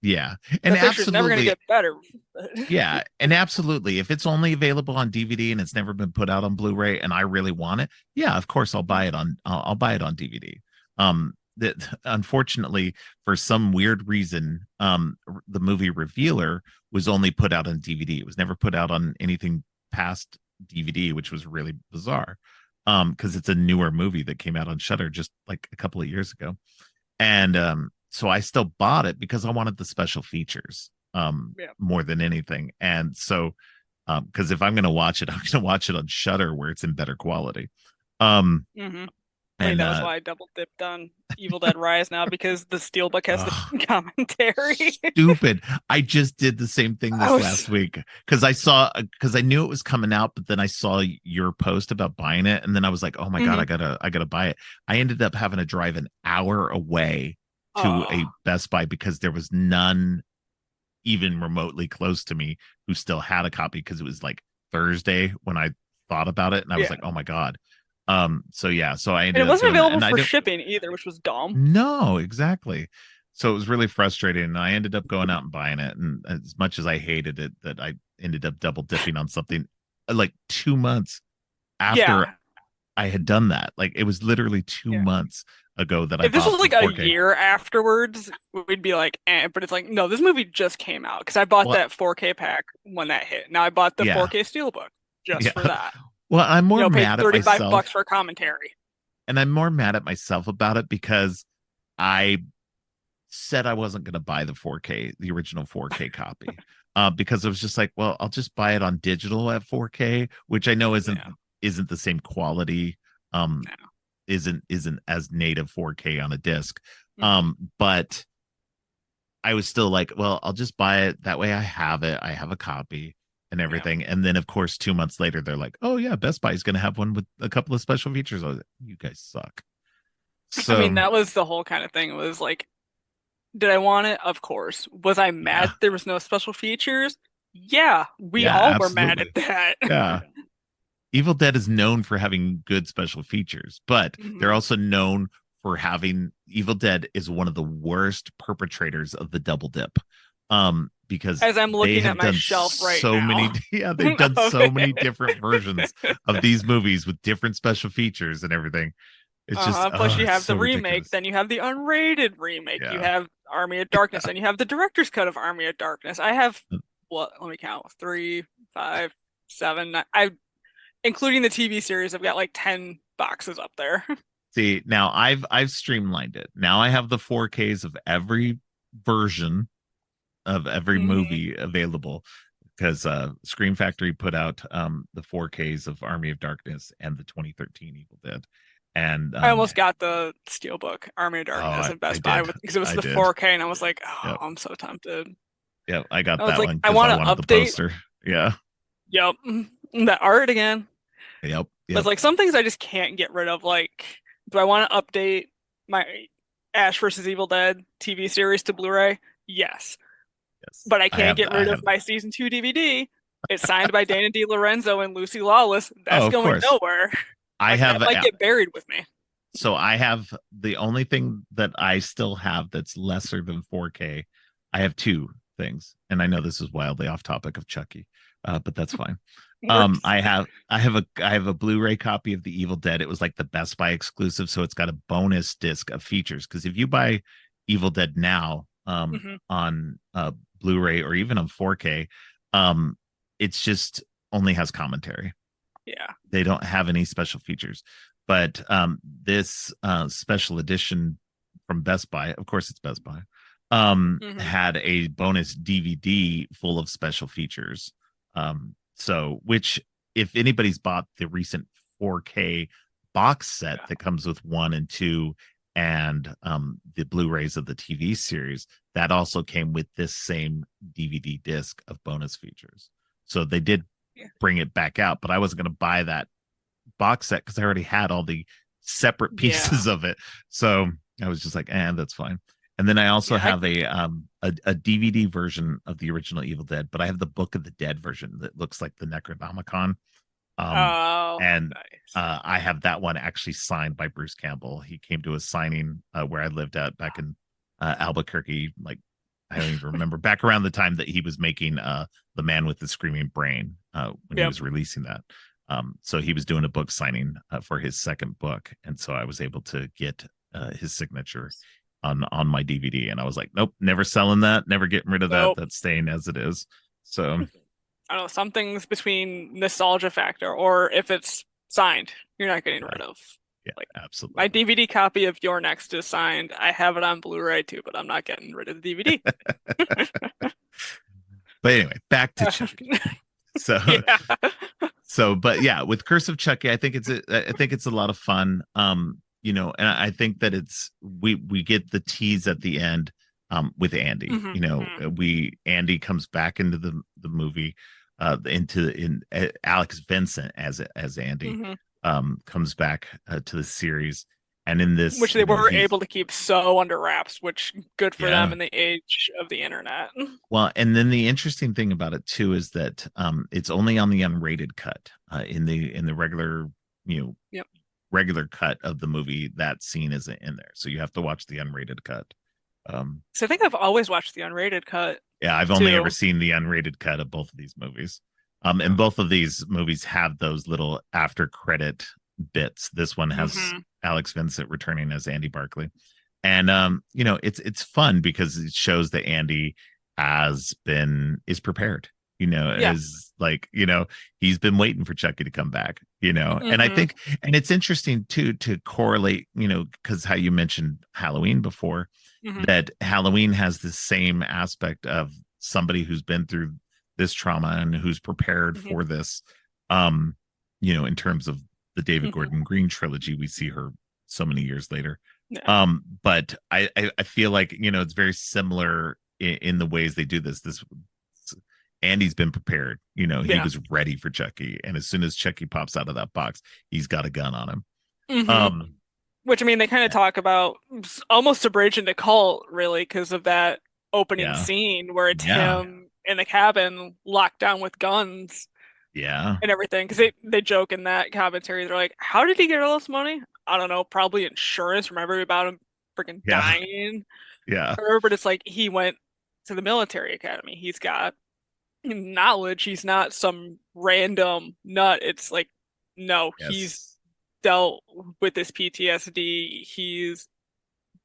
Yeah. And The picture's never gonna absolutely, get better. yeah, and absolutely. If it's only available on DVD and it's never been put out on Blu-ray and I really want it, yeah, of course I'll buy it on DVD. That unfortunately for some weird reason, the movie Revealer was only put out on DVD. It was never put out on anything past DVD, which was really bizarre. Because it's a newer movie that came out on Shudder just like a couple of years ago. And so I still bought it because I wanted the special features. Yeah. more than anything. And so because if I'm going to watch it, I'm going to watch it on Shutter where it's in better quality. Um, Hmm. I think and that was why I double dipped on Evil Dead Rise now because the Steelbook has the ugh, commentary. stupid. I just did the same thing I this was, last week because I knew it was coming out, but then I saw your post about buying it, and then I was like, oh my god, mhm. I gotta buy it. I ended up having to drive an hour away to Oh, a Best Buy because there was none even remotely close to me who still had a copy because it was like Thursday when I thought about it, and I was yeah. like, oh my god. So yeah, so I And ended it up wasn't doing that, available and I for don't. shipping either, which was dumb. No, exactly. So it was really frustrating. And I ended up going out and buying it. And as much as I hated it, that I ended up double dipping on something like 2 months after Yeah. I had done that. Like it was literally two Yeah. months ago that I If this bought was the like a 4K. year afterwards, we'd be like, eh, but it's like, no, this movie just came out because I bought Well, that 4K pack when that hit. Now I bought the yeah. 4K Steelbook just Yeah. for that. Well, I'm more Paid mad at 35 myself bucks for a commentary. and I'm more mad at myself about it because I said I wasn't going to buy the 4K, the original 4K copy, because I was just like, well, I'll just buy it on digital at 4K, which I know Yeah. isn't the same quality, um, Yeah. isn't as native 4K on a disc, Mhm. but I was still like, well, I'll just buy it that way. I have it. I have a copy and Yeah. everything. And then, of course, 2 months later, they're like, oh yeah, Best Buy is going to have one with a couple of special features. I was like, you guys suck. I mean, So that was the whole kind of thing. It was like, did I want it? Of course. Was I yeah, mad there was no special features? Yeah, we yeah, all were mad at absolutely, that. yeah. Evil Dead is known for having good special features, but they're Mhm. also known for having Evil Dead is one of the worst perpetrators of the double dip. Because As I'm they looking at have my done shelf right so many, now yeah, they've done of so many it. different versions of these movies with different special features and everything. It's just, Plus, oh, you it's have so the remake, ridiculous. then you have the unrated remake, you Yeah. have Army of Darkness, and you have the director's cut of Army of Darkness. I have what? Let me count: three, five, seven. I, including the TV series, I've got like 10 boxes up there. See, now I've streamlined it. Now I have the 4Ks of every version of every Mhm. movie available because Scream Factory put out the 4Ks of Army of Darkness and the 2013 Evil Dead. And I almost got the Steelbook Army of oh, Darkness in I Best Buy did. with because it was I the did. 4K, and I was like, oh, Yep. I'm so tempted. Yep. I got I was that like, one I because I want to wanted the update. poster. Yeah. Yep, the art again. Yep. But it's Yep. like some things I just can't get rid of. Like, do I want to update my Ash versus Evil Dead TV series to Blu-ray? Yes, Yes. but I can't get I rid of have my season two DVD. It's signed by Dana DiLorenzo and Lucy Lawless. oh, That's of going course. nowhere. I Like have that might get buried with me. so I have the only thing that I still have that's lesser than 4K. I have two things, and I know this is wildly off topic of Chucky, but that's fine. Works. I have a Blu-ray copy of The Evil Dead. It was like the Best Buy exclusive, so it's got a bonus disc of features. Because if you buy Evil Dead now, Hmm. on Blu-ray or even on 4K, um, it's just only has commentary. Yeah. They don't have any special features. But this special edition from Best Buy, of course, it's Best Buy, Hmm. had a bonus DVD full of special features. So, which, if anybody's bought the recent 4K box set Yeah. that comes with one and two and the Blu-rays of the TV series, that also came with this same DVD disc of bonus features. So they did Yeah. bring it back out, but I wasn't going to buy that box set because I already had all the separate Yeah. pieces of it. So I was just like, that's fine. And then I also Yeah. have a DVD version of the original Evil Dead, but I have the Book of the Dead version that looks like the Necronomicon. Um, Oh, and nice. I have that one actually signed by Bruce Campbell. He came to a signing where I lived at back in Albuquerque, like I don't even remember back around the time that he was making The Man with the Screaming Brain when he Yep. was releasing that. So he was doing a book signing for his second book, and so I was able to get his signature on my DVD. And I was like, nope, never selling that, never getting rid of that. Nope. That's staying as it is. So I don't know, some things between nostalgia factor or if it's signed, you're not getting yeah, rid of. yeah, Like my absolutely. DVD copy of Your Next is signed. I have it on Blu-ray too, but I'm not getting rid of the DVD. But anyway, back to Chucky. So Yeah. but yeah, with Curse of Chucky, I think it's a lot of fun. And I think that we get the tease at the end with Andy. Hmm. Andy comes back into the movie, Alex Vincent as Andy Hmm. comes back to the series, and in this, Which they were he's able to keep so under wraps, which good for them yeah. in the age of the internet. Well, and then the interesting thing about it too is that it's only on the unrated cut. In the regular, you know, Yep. regular cut of the movie, that scene isn't in there, so you have to watch the unrated cut. So I think I've always watched the unrated cut Yeah, I've only ever too. seen the unrated cut of both of these movies. And both of these movies have those little after credit bits. This one has Hmm. Alex Vincent returning as Andy Barclay. And it's fun because it shows that Andy is prepared, Yeah. is like, he's been waiting for Chucky to come back, and I Hmm. think, and it's interesting too to correlate, because how you mentioned Halloween before, Hmm. that Halloween has the same aspect of somebody who's been through this trauma and who's prepared Hmm. for this. In terms of the David Hmm. Gordon Green trilogy, we see her so many years later. Yeah. But I feel like, it's very similar in the ways they do this. Andy's been prepared. He Yeah. was ready for Chucky, and as soon as Chucky pops out of that box, he's got a gun on him. Hmm. Um, Which I mean, they kind of talk about almost a bridge into cult, really, because of that opening yeah, scene where it's yeah, him in the cabin locked down with guns yeah, and everything. Because they joke in that commentary, they're like, "How did he get all this money? I don't know, probably insurance. Remember about him freaking yeah, dying, yeah. or but it's like he went to the military academy. He's got knowledge. He's not some random nut. It's like, no, he's Yes. dealt with this PTSD. He's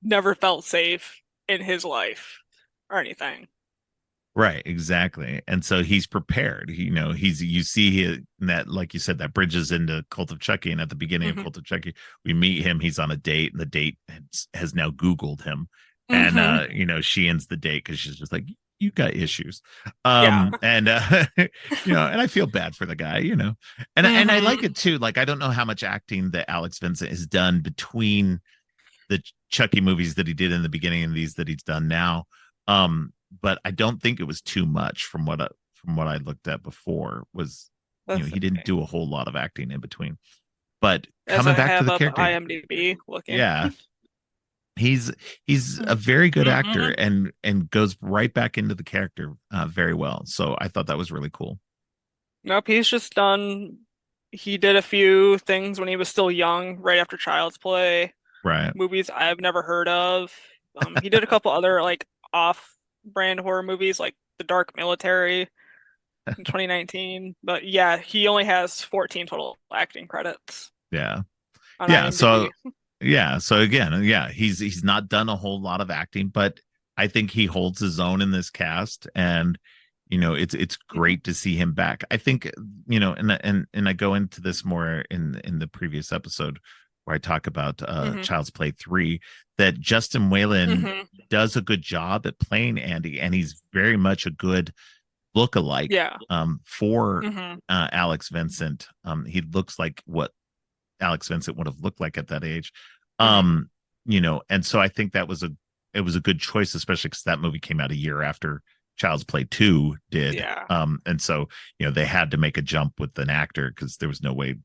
never felt safe in his life or anything. Right, exactly. And so he's prepared. You see that, like you said, that bridges into Cult of Chucky. And at the beginning of Hmm. Cult of Chucky, we meet him. He's on a date, and the date has now Googled him. And Hmm. she ends the date because she's just like, you got issues. Yeah. And and I feel bad for the guy, and I like Hmm. it too. Like, I don't know how much acting that Alex Vincent has done between the Chucky movies that he did in the beginning and these that he's done now. But I don't think it was too much from what I looked at before. Was That's he didn't okay. do a whole lot of acting in between. But As coming I back to have the up character, IMDb looking. yeah, he's he's a very good actor, Hmm. and goes right back into the character very well. So I thought that was really cool. Nope, he's just done. He did a few things when he was still young, right after Child's Play, Right. movies I've never heard of. He did a couple other like off-brand horror movies, like The Dark Military in 2019. But yeah, he only has 14 total acting credits Yeah. on Yeah. So IMDb. yeah. So again, yeah, he's not done a whole lot of acting, but I think he holds his own in this cast, and it's Hmm. great to see him back. I think, and I go into this more in the previous episode where I talk about Hmm. Child's Play 3, that Justin Whalen Hmm. does a good job at playing Andy, and he's very much a good look-alike Yeah. for Hmm. Alex Vincent. He looks like what Alex Vincent would have looked like at that age. Hmm. Um, and so I think it was a good choice, especially because that movie came out a year after Child's Play 2 did. Yeah. And so, they had to make a jump with an actor because there was no way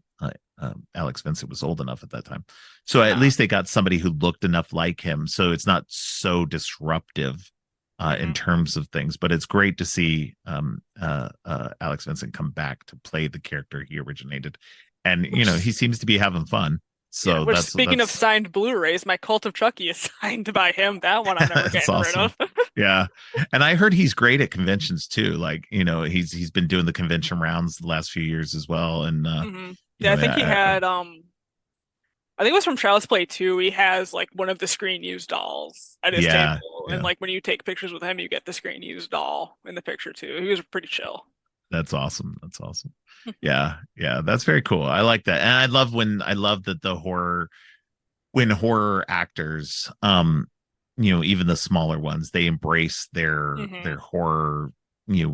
Alex Vincent was old enough at that time. So at No. least they got somebody who looked enough like him. So it's not so disruptive in Hmm. terms of things, but it's great to see Alex Vincent come back to play the character he originated, and he Which, seems to be having fun. yeah, So which that's speaking of signed Blu-rays, my Cult of Chucky is signed by him. That one I'm never that's getting rid awesome. of. Yeah, and I heard he's great at conventions too. Like, he's been doing the convention rounds the last few years as well, and Hmm. Yeah, I think he yeah, had I think it was from Child's Play 2. He has like one of the screen used dolls at his yeah, table. And yeah. like when you take pictures with him, you get the screen used doll in the picture too. He was pretty chill. That's awesome. That's awesome. Yeah, yeah, that's very cool. I like that, and I love that the horror when horror actors, even the smaller ones, they embrace Hmm. their horror,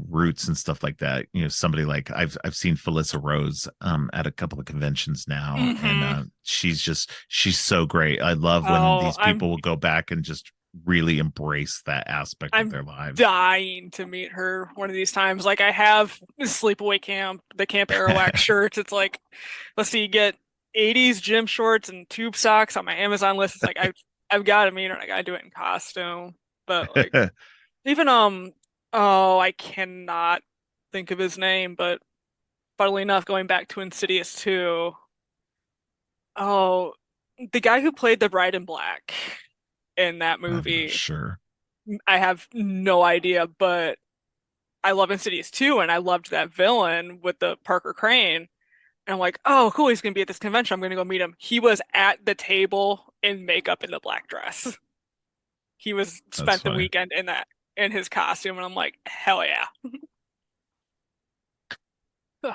roots and stuff like that. Somebody like I've seen Felissa Rose at a couple of conventions now, and Hmm. she's so great. I love when Oh, these people will go back and just really embrace that aspect of I'm their lives. dying to meet her one of these times. Like I have Sleepaway Camp, the Camp Arawak shirts. It's like, let's see, you get 80s gym shorts and tube socks on my Amazon list. It's like I've got to meet her and I gotta do it in costume. But like even oh, I cannot think of his name, but funnily enough, going back to Insidious 2, oh, the guy who played the Bride in Black in that I'm not movie, sure. I have no idea, but I love Insidious 2 and I loved that villain with the Parker Crane. And I'm like, oh, cool, he's gonna be at this convention. I'm gonna go meet him. He was at the table in makeup in the black dress. He was That's spent the funny. weekend in his costume, and I'm like, hell yeah.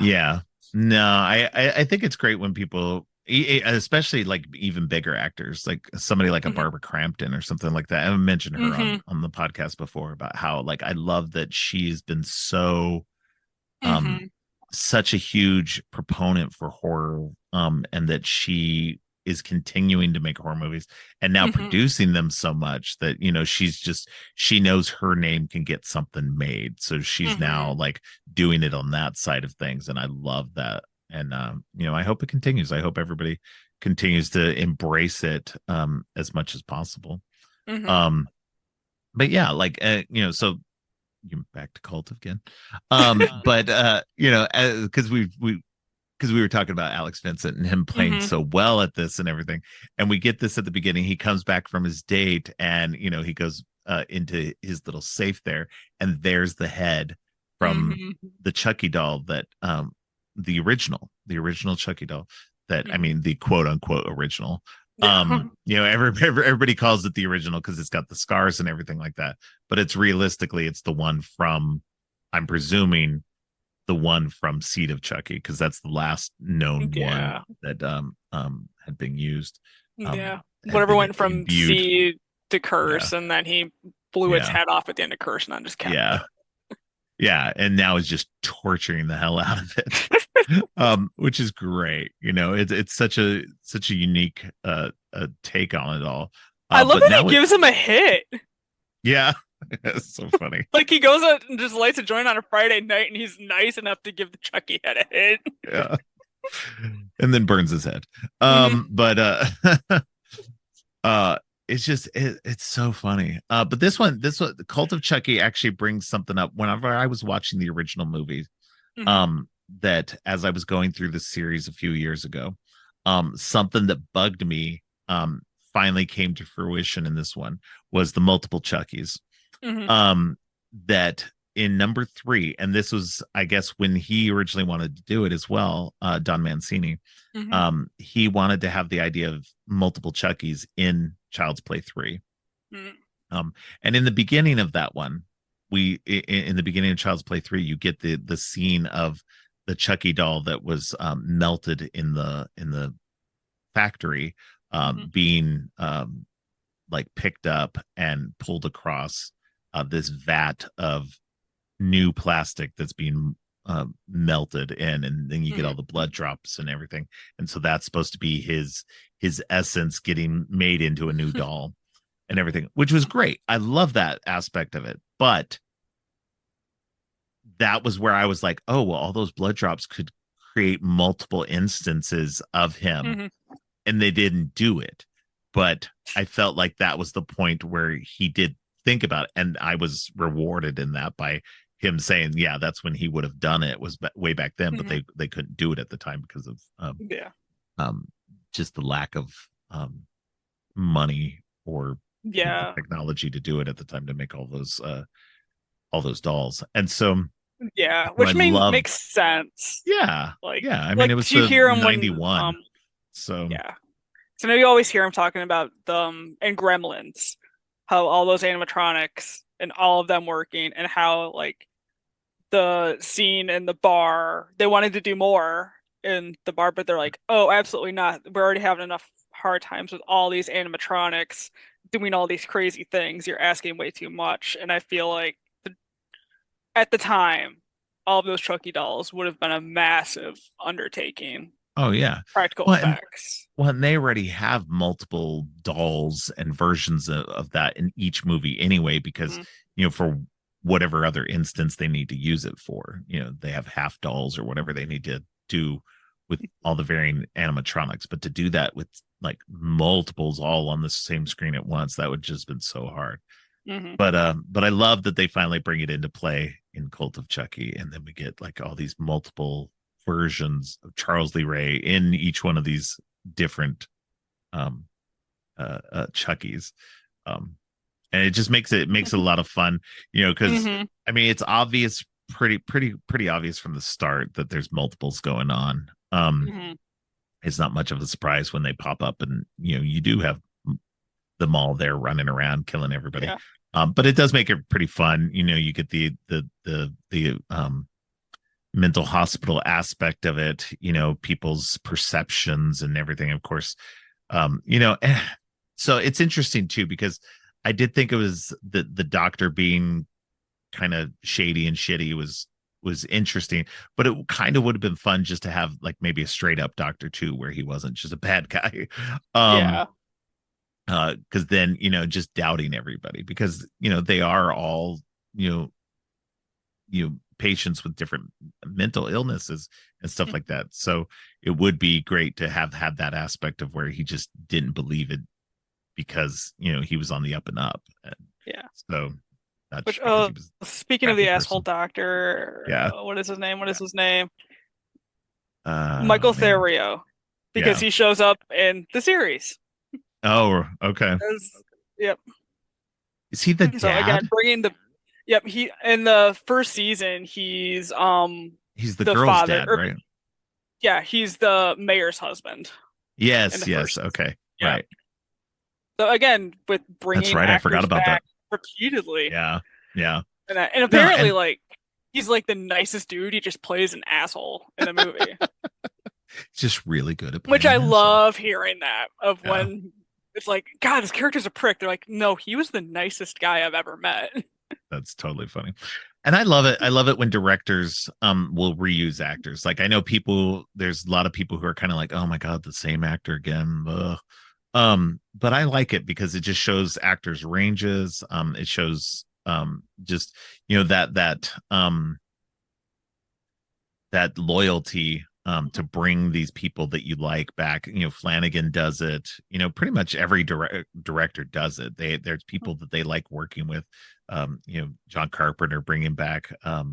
Yeah. No, I think it's great when people, especially like even bigger actors, like somebody like a Hmm. Barbara Crampton or something like that. I've mentioned her Hmm. on the podcast before about how like I love that she's been so um Hmm. such a huge proponent for horror, and that she is continuing to make horror movies and now Hmm. producing them so much that she knows her name can get something made, so she's now Hmm. like doing it on that side of things, and I love that. And I hope it continues. I hope everybody continues to embrace it as much as possible. Hmm. um but yeah, like so you back to cult again. But because we were talking about Alex Vincent and him playing Hmm. so well at this and everything, and we get this at the beginning. He comes back from his date, and he goes into his little safe there, and there's the head from Hmm. the Chucky doll that the original Chucky doll, that I Hmm. mean the quote unquote original. Yeah. Everybody calls it the original because it's got the scars and everything like that, but it's realistically it's the one from, I'm presuming, the one from Seed of Chucky, because that's the last known one Yeah. that had been used, Yeah. had Whatever been went from imbued. seed to Yeah, curse, and then he blew its yeah, head off at the end of curse and then just kept yeah, yeah, and now is just torturing the hell out of it. it. Which is great. It's such a unique take on it all. I love But that he now it, gives him a hit. yeah, it's so funny. Like he goes out and just lights a joint on a Friday night, and he's nice enough to give the Chucky head a hit. Yeah, and then burns his head. Hmm. But uh it's just it's so funny. But this one, the Cult of Chucky actually brings something up whenever I was watching the original movie. Hmm. um that as I was going through the series a few years ago, something that bugged me finally came to fruition in this one, was the multiple Chuckies. Hmm. That in number 3, and this was I guess when he originally wanted to do it as well, Don Mancini, Hmm. he wanted to have the idea of multiple Chuckies in Child's Play 3. Hmm. um and in the beginning of that one, in the beginning of Child's Play 3, you get the scene of the Chucky doll that was melted in the factory, Hmm. being like picked up and pulled across this vat of new plastic that's being melted in, and then you get Hmm. all the blood drops and everything, and so that's supposed to be his essence getting made into a new doll and everything, which was great. I love that aspect of it, but that was where I was like, oh well, all those blood drops could create multiple instances of him, Hmm. and they didn't do it. But I felt like that was the point where he did think about it, and I was rewarded in that by him saying, yeah, that's when he would have done it, was way back then, but Hmm. they couldn't do it at the time because of Yeah. um just the lack of money, or the Yeah. technology to do it at the time, to make all those dolls. And so Yeah. I Which loved, makes sense. yeah, Like yeah, I mean it like was you the hear him when 91, so yeah. So now you always hear him talking about and Gremlins, how all those animatronics and all of them working, and how like the scene in the bar, they wanted to do more in the bar, but they're like, oh, absolutely not. We're already having enough hard times with all these animatronics doing all these crazy things. You're asking way too much. And I feel like at the time, all of those Chucky dolls would have been a massive undertaking. Oh yeah. Practical Well, and effects. they already have multiple dolls and versions of that in each movie anyway, because Hmm. for whatever other instance they need to use it for, they have half dolls or whatever they need to do with all the varying animatronics. But to do that with like multiples all on the same screen at once, that would just been so hard. Hmm. But I love that they finally bring it into play in Cult of Chucky, and then we get like all these multiple versions of Charles Lee Ray in each one of these different um Chuckies. Um and it just makes it a lot of fun, because Hmm. I mean it's obvious, pretty obvious from the start that there's multiples going on. Hmm. It's not much of a surprise when they pop up, and you do have them all there running around killing everybody. Yeah. But it does make it pretty fun. You get the mental hospital aspect of it, people's perceptions and everything, of course. So it's interesting too, because I did think it was the doctor being kind of shady and shitty was interesting, but it kind of would have been fun just to have like maybe a straight up doctor too, where he wasn't just a bad guy. um Yeah. because then just doubting everybody, because they are all you know patients with different mental illnesses and stuff like that. So it would be great to have had that aspect of where he just didn't believe it because he was on the up and up. And Yeah. so not Which, just because he was a speaking of crappy the asshole person. doctor, Yeah. what is his name? What is his name? Oh Michael man. Therio, because Yeah. he shows up in the series. Oh, okay. Yep. Is he the So again, dad? bringing the, yep, he in the first season, he's He's the the girl's father, dad, or right? yeah, he's the mayor's husband in Yes, the yes. first season. Okay. Yeah. Right. So again, with That's bringing right. I forgot actors about that. back repeatedly, Yeah. Yeah. and No, apparently and like he's like the nicest dude. He just plays an asshole in the movie, just really good at which playing I an asshole. love hearing that of Yeah. when it's like, God, this character's a prick. They're like, no, he was the nicest guy I've ever met. That's totally funny. And I love it. I love it when directors will reuse actors. Like I know there's a lot of people who are kind of like, "Oh my god, the same actor again." Ugh. But I like it because it just shows actors ranges. It shows just that loyalty to bring these people that you like back. Flanagan does it. Pretty much every director does it. There's people that they like working with. John Carpenter bringing back uh,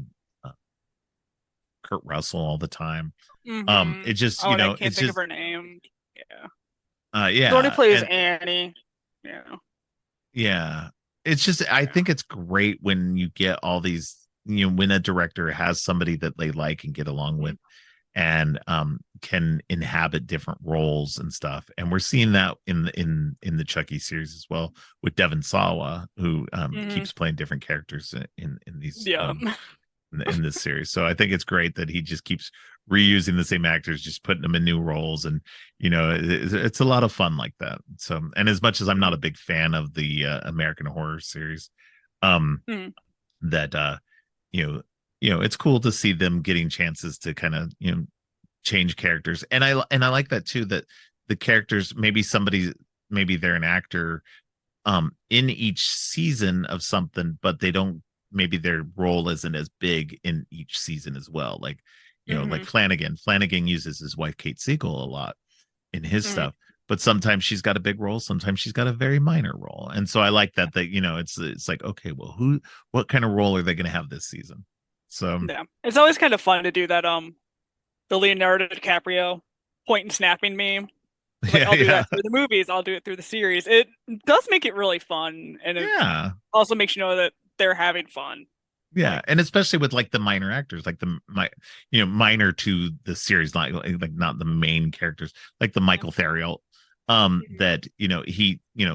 Kurt Russell all the time. Hmm. It just Oh, and I can't it's think of just her name. Yeah. The one who yeah, plays and Annie. Yeah. yeah, it's just I Yeah. think it's great when you get all these. When a director has somebody that they like and get along with, and can inhabit different roles and stuff. And we're seeing that in the Chucky series as well with Devon Sawa, who Hmm. keeps playing different characters in these Yeah. in this series. So I think it's great that he just keeps reusing the same actors, just putting them in new roles, and it's a lot of fun like that. So, and as much as I'm not a big fan of the American Horror series, um, Mm-hmm. that you know it's cool to see them getting chances to kind of change characters. And I like that too, that the characters, maybe they're an actor in each season of something, but they don't, maybe their role isn't as big in each season as well. Like like Hmm. Flanagan uses his wife Kate Siegel a lot in his Hmm. stuff, but sometimes she's got a big role, sometimes she's got a very minor role. And so I like that it's like, okay, well, what kind of role are they going to have this season? So Yeah. It's always kind of fun to do that. The Leonardo DiCaprio point and snapping meme. It's like yeah, I'll do yeah, that through the movies. I'll do it through the series. It does make it really fun, and it yeah, also makes you know that they're having fun. yeah. Like, And especially with like the minor actors, like minor to the series, like not the main characters, like the Michael Theriot, that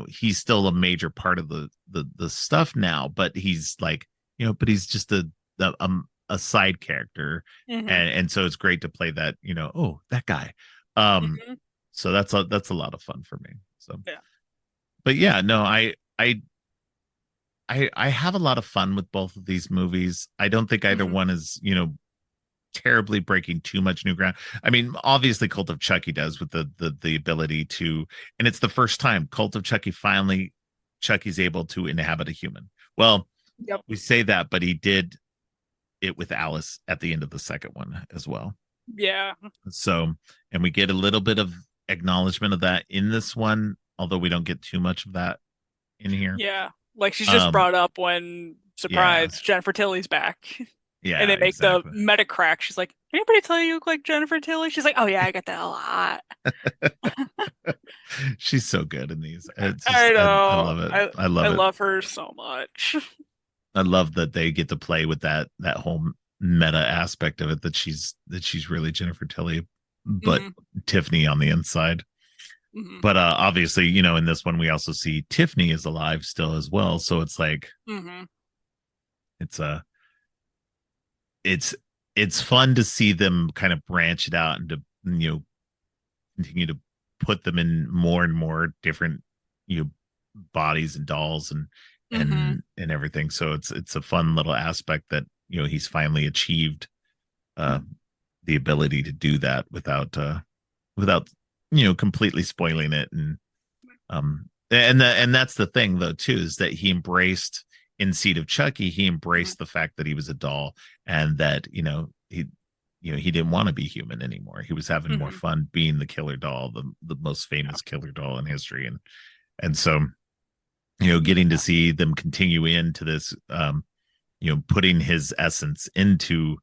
he's still a major part of the stuff now, but he's like, but he's just a side character. hmm. And so it's great to play that, oh, that guy. um Hmm. so that's a lot of fun for me. So Yeah. but yeah, no, I I have a lot of fun with both of these movies. I don't think either Hmm. one is, terribly breaking too much new ground. I mean, obviously Cult of Chucky does with the ability to, and it's the first time Cult of Chucky finally Chucky's able to inhabit a human. Well, Yep. we say that, but he did it with Alice at the end of the second one as well. Yeah. So, and we get a little bit of acknowledgement of that in this one, although we don't get too much of that in here. Yeah. Like she's just Um, brought up when, yeah, surprise, Jennifer Tilly's back. And yeah, they make the exactly. meta crack. She's like, anybody tell you look like Jennifer Tilly? She's like, oh yeah, I get that a lot. She's so good in these. It's I just, I know. love it. I I I love it. love her so much. I love that they get to play with that whole meta aspect of it, that she's really Jennifer Tilly, but Hmm. Tiffany on the inside. Hmm. But obviously, in this one we also see Tiffany is alive still as well. So it's like Hmm. it's a it's it's fun to see them kind of branch it out and to continue to put them in more and more different you know bodies and dolls and Hmm. everything. So it's a fun little aspect that he's finally achieved uh the ability to do that without completely spoiling it. And that's the thing though too, is that he embraced in Seed of Chucky, he Hmm. embraced the fact that he was a doll, and that he didn't want to be human anymore. He was having more Hmm. fun being the killer doll, the most Yeah. famous killer doll in history. And so getting to Yeah. see them continue into this, putting his essence into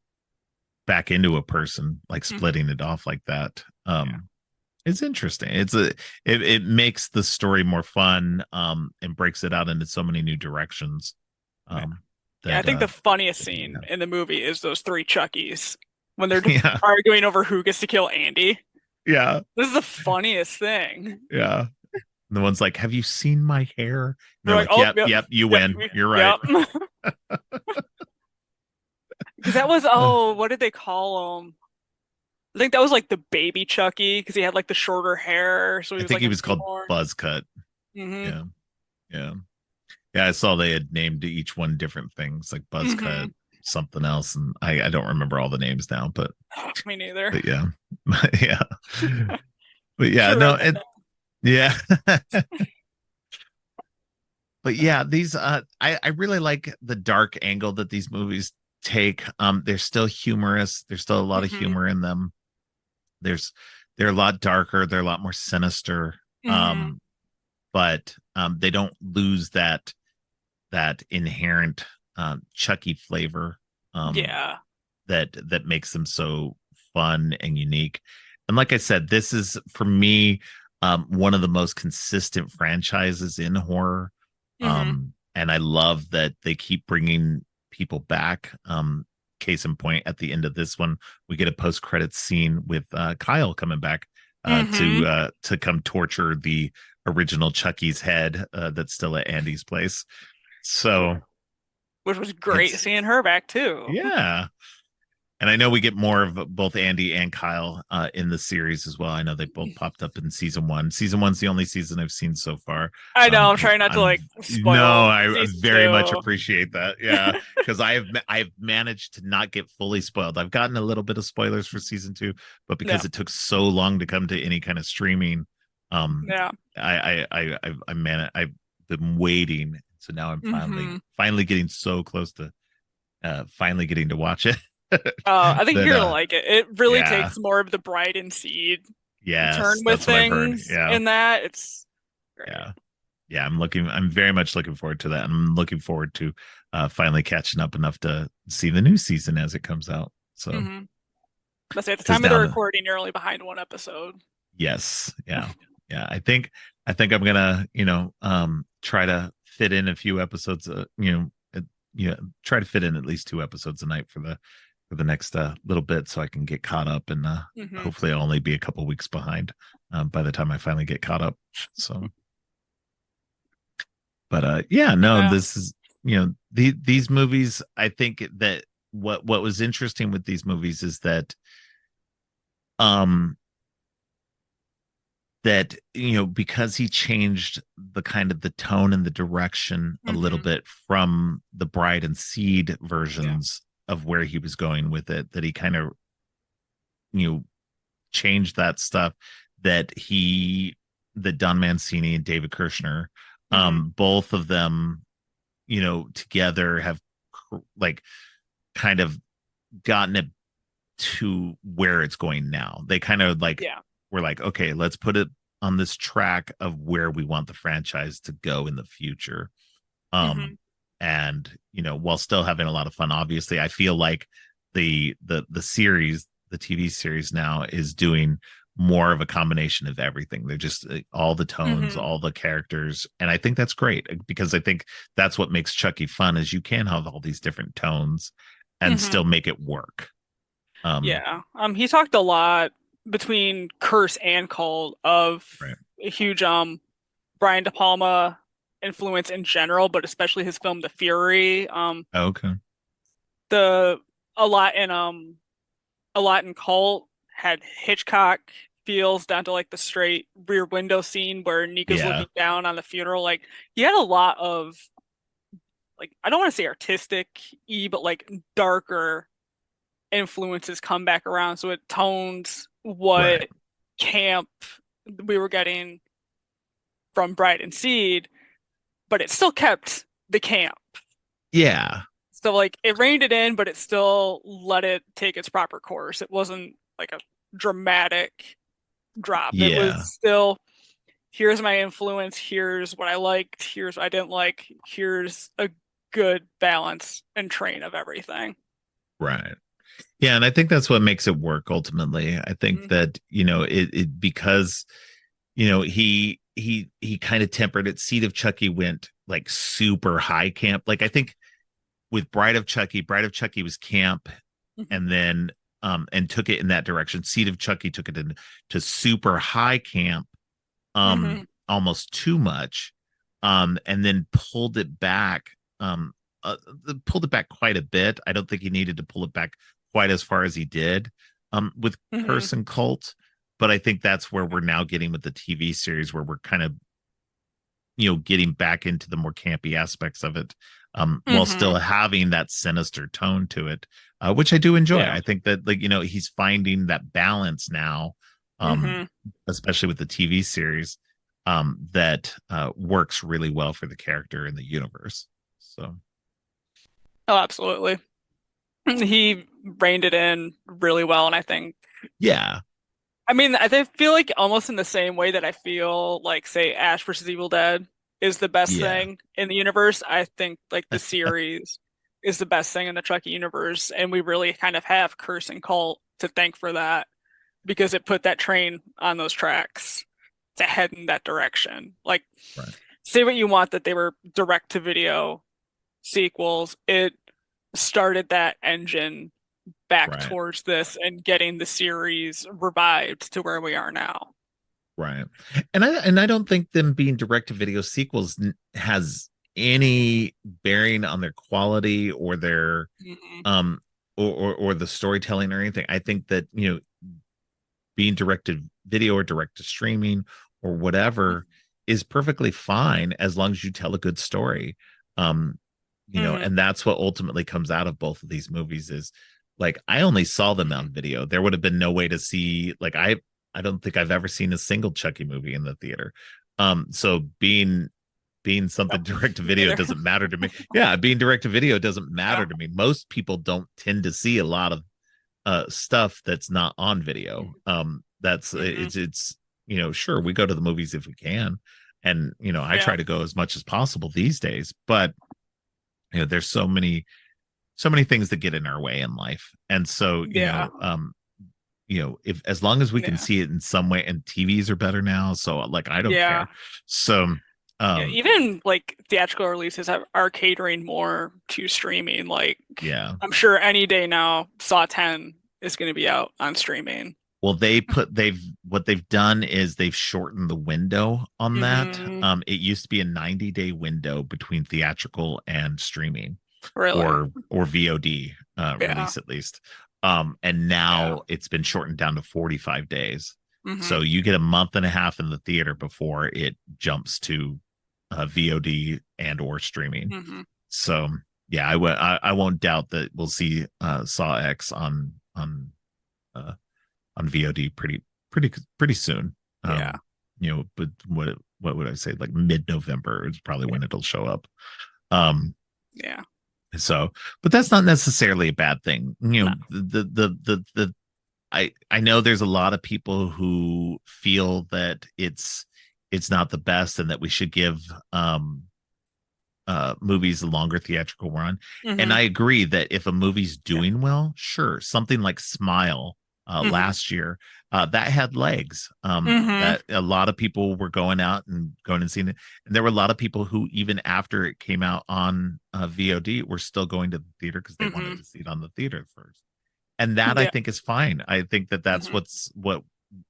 back into a person, like Hmm. splitting it off like that. Yeah. It's interesting. It makes the story more fun, and breaks it out into so many new directions. Yeah. Um, Yeah, I that think the funniest yeah, scene in the movie is those three Chuckies when they're yeah, arguing over who gets to kill Andy. yeah, This is the funniest thing. yeah. And the one's like, "Have you seen my hair?" And They're they're like, like, oh, "Yep, yep, yep, you yep, win. You're right." yep. Because that was, Uh, oh, what did they call him? I think that was like the baby Chucky because he had like the shorter hair, so he I was think like he a was called newborn. Buzzcut. Hmm. Yeah, yeah, yeah. I saw they had named each one different things, like Buzzcut, Hmm. something else, and I don't remember all the names now, Me neither. but yeah, yeah, but yeah, Should no, write that down. yeah. But yeah, these I really like the dark angle that these movies take. They're still humorous. There's still a lot of Hmm. humor in them. There's they're a lot darker, they're a lot more sinister. Hmm. But they don't lose that inherent Chucky flavor um Yeah. that makes them so fun and unique. And like I said, this is for me one of the most consistent franchises in horror. Hmm. And I love that they keep bringing people back. Case in point, at the end of this one, we get a post credits scene with Kyle coming back Hmm. to come torture the original Chucky's head that's still at Andy's place. So Which was great it's seeing her back too. yeah, and I know we get more of both Andy and Kyle in the series as well. I know they both popped up in season one. Season one's the only season I've seen so far. I know, I'm trying not to I'm like no, spoil I season very much two. appreciate that. Yeah, because I've managed to not get fully spoiled. I've gotten a little bit of spoilers for season two, but Yeah. because it took so long to come to any kind of streaming, um, Yeah. I've been waiting. So now I'm Hmm. finally getting so close to finally getting to watch it. I think That you're gonna like it. It really yeah, takes more of the Bride and Seed turn yes, with that's what I've heard. things Yeah, in that. It's great. yeah, yeah. I'm very much looking forward to that. I'm looking forward to finally catching up enough to see the new season as it comes out. So Hmm. Let's say at the because time of the now the recording, you're only behind one episode. yes, yeah, yeah. I think I'm gonna try to fit in a few episodes. Try to fit in at least two episodes a night for the next little bit so I can get caught up, and Hmm. hopefully I'll only be a couple weeks behind by the time I finally get caught up. So, but yeah, no, Yeah. this is these movies. I think that what was interesting with these movies is that um that, because he changed the kind of the tone and the direction a little Mm-hmm. bit from the Bride and Seed Yeah. versions of where he was going with it, that he kind of, you know changed that stuff, that Don Mancini and David Kirshner, Mm-hmm. both of them, together have like kind of gotten it to where it's going now. They kind of like Yeah. were like, okay, let's put it on this track of where we want the franchise to go in the future. Mm-hmm. Um, and while still having a lot of fun, obviously, I feel like the series, the TV series now is doing more of a combination of everything. They're just all the tones, Mm-hmm. all the characters, and I think that's great because I think that's what makes Chucky fun is you can have all these different tones and Mm-hmm. still make it work. Um, Yeah. He talked a lot between Curse and Cult of right. a huge Brian De Palma influence in general, but especially his film The Fury. Okay. The a lot in Cult had Hitchcock feels down to like the straight rear window scene where Nika's Yeah. looking down on the funeral. Like he had a lot of like I don't want to say artistic but like darker influences come back around. So it tones Right. what camp we were getting from Bride and Seed, but it still kept the camp. Yeah. So like it reined it in, but it still let it take its proper course. It wasn't like a dramatic drop. It was Yeah. still here's my influence, here's what I liked, here's what I didn't like, here's a good balance and train of everything. Right. Yeah, and I think that's what makes it work ultimately. I think Mm-hmm. that, it because, he kind of tempered it. Seed of Chucky went like super high camp. Like I think with Bride of Chucky was camp, Mm-hmm. and then and took it in that direction. Seed of Chucky took it in to super high camp, Mm-hmm. almost too much, and then um uh, pulled it back quite a bit. I don't think he needed to pull it back quite as far as he did with Mm-hmm. Curse and Cult, but I think that's where we're now getting with the TV series, where we're kind of getting back into the more campy aspects of it, while Mm-hmm. still having that sinister tone to it, which I do enjoy. Yeah. I think that, like, he's finding that balance now, um, Mm-hmm. especially with the TV series, that works really well for the character in the universe. So, Oh, absolutely. He reined it in really well, and I think yeah, I mean, feel like almost in the same way that I feel like, say, Ash versus Evil Dead is the best yeah, thing in the universe. I think like the series is the best thing in the Chucky universe, and we really kind of have Curse and Cult to thank for that because it put that train on those tracks to head in that direction. Like, right, say what you want that they were direct to video sequels, it started that engine back right. towards this and getting the series revived to where we are now. Right. And I don't think them being direct to video sequels has any bearing on their quality or their Mm-hmm. um or the storytelling or anything. I think that, being direct to video or direct to streaming or whatever is perfectly fine as long as you tell a good story. Um Mm-hmm. and that's what ultimately comes out of both of these movies is, like, I only saw them Mm-hmm. on video. There would have been no way to see, like, I don't think I've ever seen a single Chucky movie in the theater. So being Oh, something direct to me video neither. doesn't matter to me. Yeah, being direct to video doesn't Yeah. matter to me. Most people don't tend to see a lot of stuff that's not on video. That's Mm-hmm. it's sure, we go to the movies if we can, and I Yeah. try to go as much as possible these days, but there's so many things that get in our way in life, and so Yeah. if as long as we can Yeah. see it in some way, and TVs are better now, so like I don't Yeah. care. So Yeah. um Even like theatrical releases are catering more to streaming. Like yeah. I'm sure any day now, Saw 10 is going to be out on streaming. Well, they've what they've done is they've shortened the window on that. Mm-hmm. It used to be a 90-day window between theatrical and streaming, Really? or VOD Yeah. release at least. And Yeah. now it's been shortened down to 45 days. Mm-hmm. So you get a month and a half in the theater before it jumps to VOD and or streaming. Mm-hmm. So yeah, I won't doubt that we'll see Saw X uh, on VOD pretty soon. Yeah. But what would I say? Like mid-November is probably when it'll show up. Um, Yeah. so, but that's not necessarily a bad thing. No. The I know there's a lot of people who feel that it's not the best and that we should give movies a longer theatrical run. And Mm-hmm. I agree that if a movie's Yeah. doing well, sure, something like Smile Mm-hmm. last year, that had legs. Mm-hmm. That a lot of people were going out and going and seeing it, and there were a lot of people who even after it came out on VOD were still going to the theater because they Mm-hmm. wanted to see it on the theater first. And that I Yeah. think is fine. I think that that's Mm-hmm. what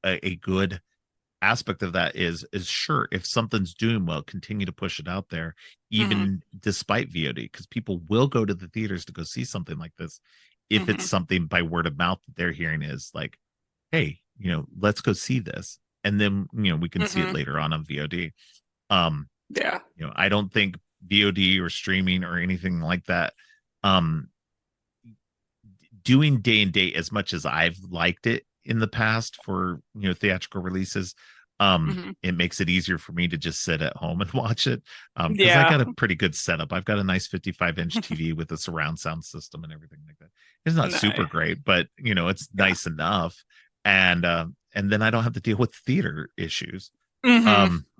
a good aspect of that is sure, if something's doing well, continue to push it out there Mm-hmm. even despite VOD, because people will go to the theaters to go see something like this if it's Mm-hmm. something by word of mouth that they're hearing is like, hey, let's go see this, and then we can see it Mm-hmm. later on VOD. um Yeah. I don't think VOD or streaming or anything like that, um doing day and date, as much as I've liked it in the past for theatrical releases, Mm-hmm. it makes it easier for me to just sit at home and watch it, because I Yeah. got a pretty good setup. I've got a nice 55-inch TV with a surround sound system and everything like that. It's not super No. great, but it's Yeah. nice enough, and then I don't have to deal with theater issues. Mm-hmm. um so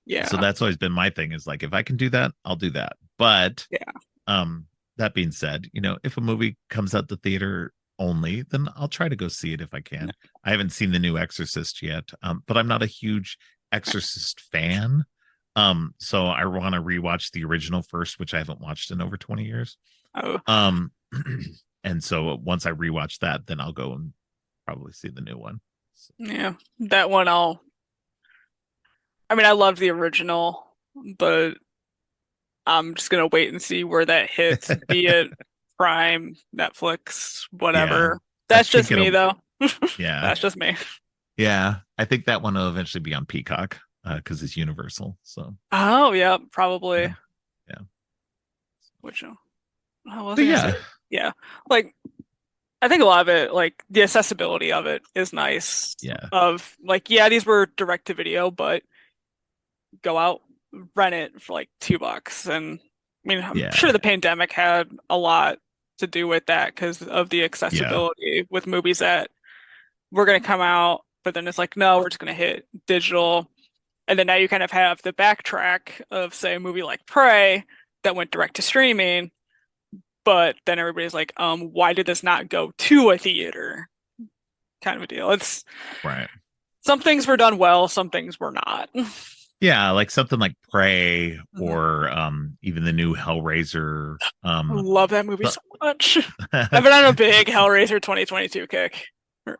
Yeah. that's always been my thing, is like, if I can do that, I'll do that. But Yeah. um, that being said, if a movie comes out the theater only, then I'll try to go see it if I can. I haven't seen the new Exorcist yet, but I'm not a huge Exorcist fan. So I want to rewatch the original first, which I haven't watched in over 20 years. Oh. Um, and so once I rewatch that, then I'll go and probably see the new one. So, Yeah. That one I mean, I loved the original, but I'm just gonna wait and see where that hits, be it Prime, Netflix, yeah, whatever. I That's think just me it'll. though. Yeah, That's just me. yeah, I think that one will eventually be on Peacock because it's Universal. So Oh, yeah, yeah, probably. yeah. Which I was But I gonna say? yeah, Yeah. Like I think a lot of it, like the accessibility of it is nice. yeah, Of like, yeah, these were direct to video, but go out, rent it for like $2. And I mean, I'm sure yeah, the pandemic had a lot to do with that because of the yeah, accessibility with movies that were going to come out, but then it's like, no, we're just going to hit digital. And then now you kind of have the backtrack of, say, a movie like Prey that went direct to streaming, but then everybody's like, why did this not go to a theater? Kind of a deal. It's right. some things were done well, some things were not. Yeah, like something like Prey Mhm. or even the new Hellraiser. I love that movie But so much. I've been on a big Hellraiser 2022 kick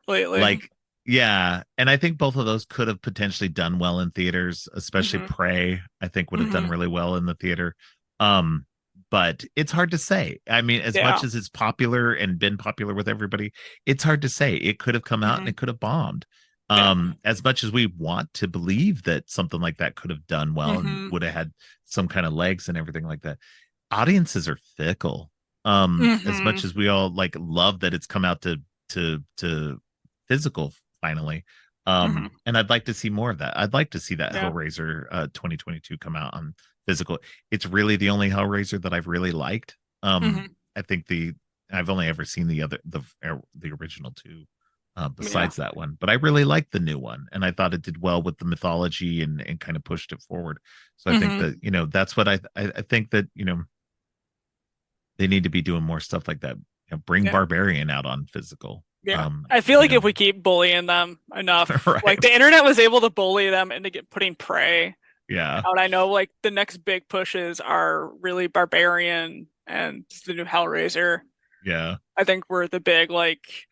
lately. like, yeah, and I think both of those could have potentially done well in theaters, especially Hmm. Prey, I think would have done Hmm. really well in the theater. Um, but it's hard to say. I mean, as Yeah. much as it's popular and been popular with everybody, it's hard to say. It could have come out and Hmm. it could have bombed. Yeah. As much as we want to believe that something like that could have done well and Hmm. would have had some kind of legs and everything like that, audiences are fickle. As Hmm. much as we all like love that it's come out to physical finally. Hmm. And I'd like to see more of that. I'd like to see that Yeah. Hellraiser 2022 come out on physical. It's really the only Hellraiser that I've really liked. Hmm. I think I've only ever seen the original two Yeah. besides that one, but I really liked the new one, and I thought it did well with the mythology and kind of pushed it forward. So I think Hmm. that that's what I think that they need to be doing more stuff like that. Bring Yeah. Barbarian out on physical. Yeah. um I feel you like if know we keep bullying them enough, like right. the internet was able to bully them into putting Prey Yeah, out. And I know like the next big pushes are really Barbarian and the new Hellraiser. yeah, I think we're the big like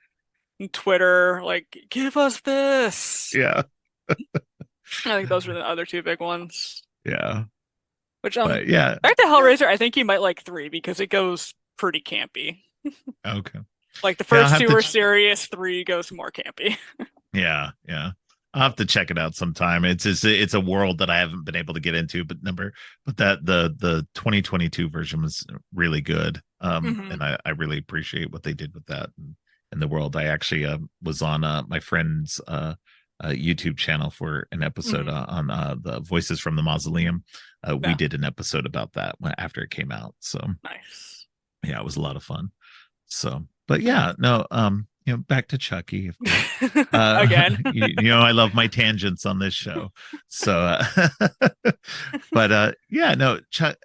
Twitter, like, give us this. yeah, I think those are the other two big ones. yeah. Which But yeah, back to Hellraiser, I think you might like three because it goes pretty campy. okay. Like the Yeah, I'll first have two to are serious, three goes more campy. yeah, yeah. I'll have to check it out sometime. It's a world that I haven't been able to get into, but that the 2022 version was really good. Hmm. And I really appreciate what they did with that and the world. I actually was on my friend's YouTube channel for an episode Hmm. on the Voices from the Mausoleum. We Yeah, did an episode about that after it came out. So nice. yeah, it was a lot of fun. So, but yeah, no, back to Chucky, of course. Again. I love my tangents on this show. So, but yeah, no, Chuck,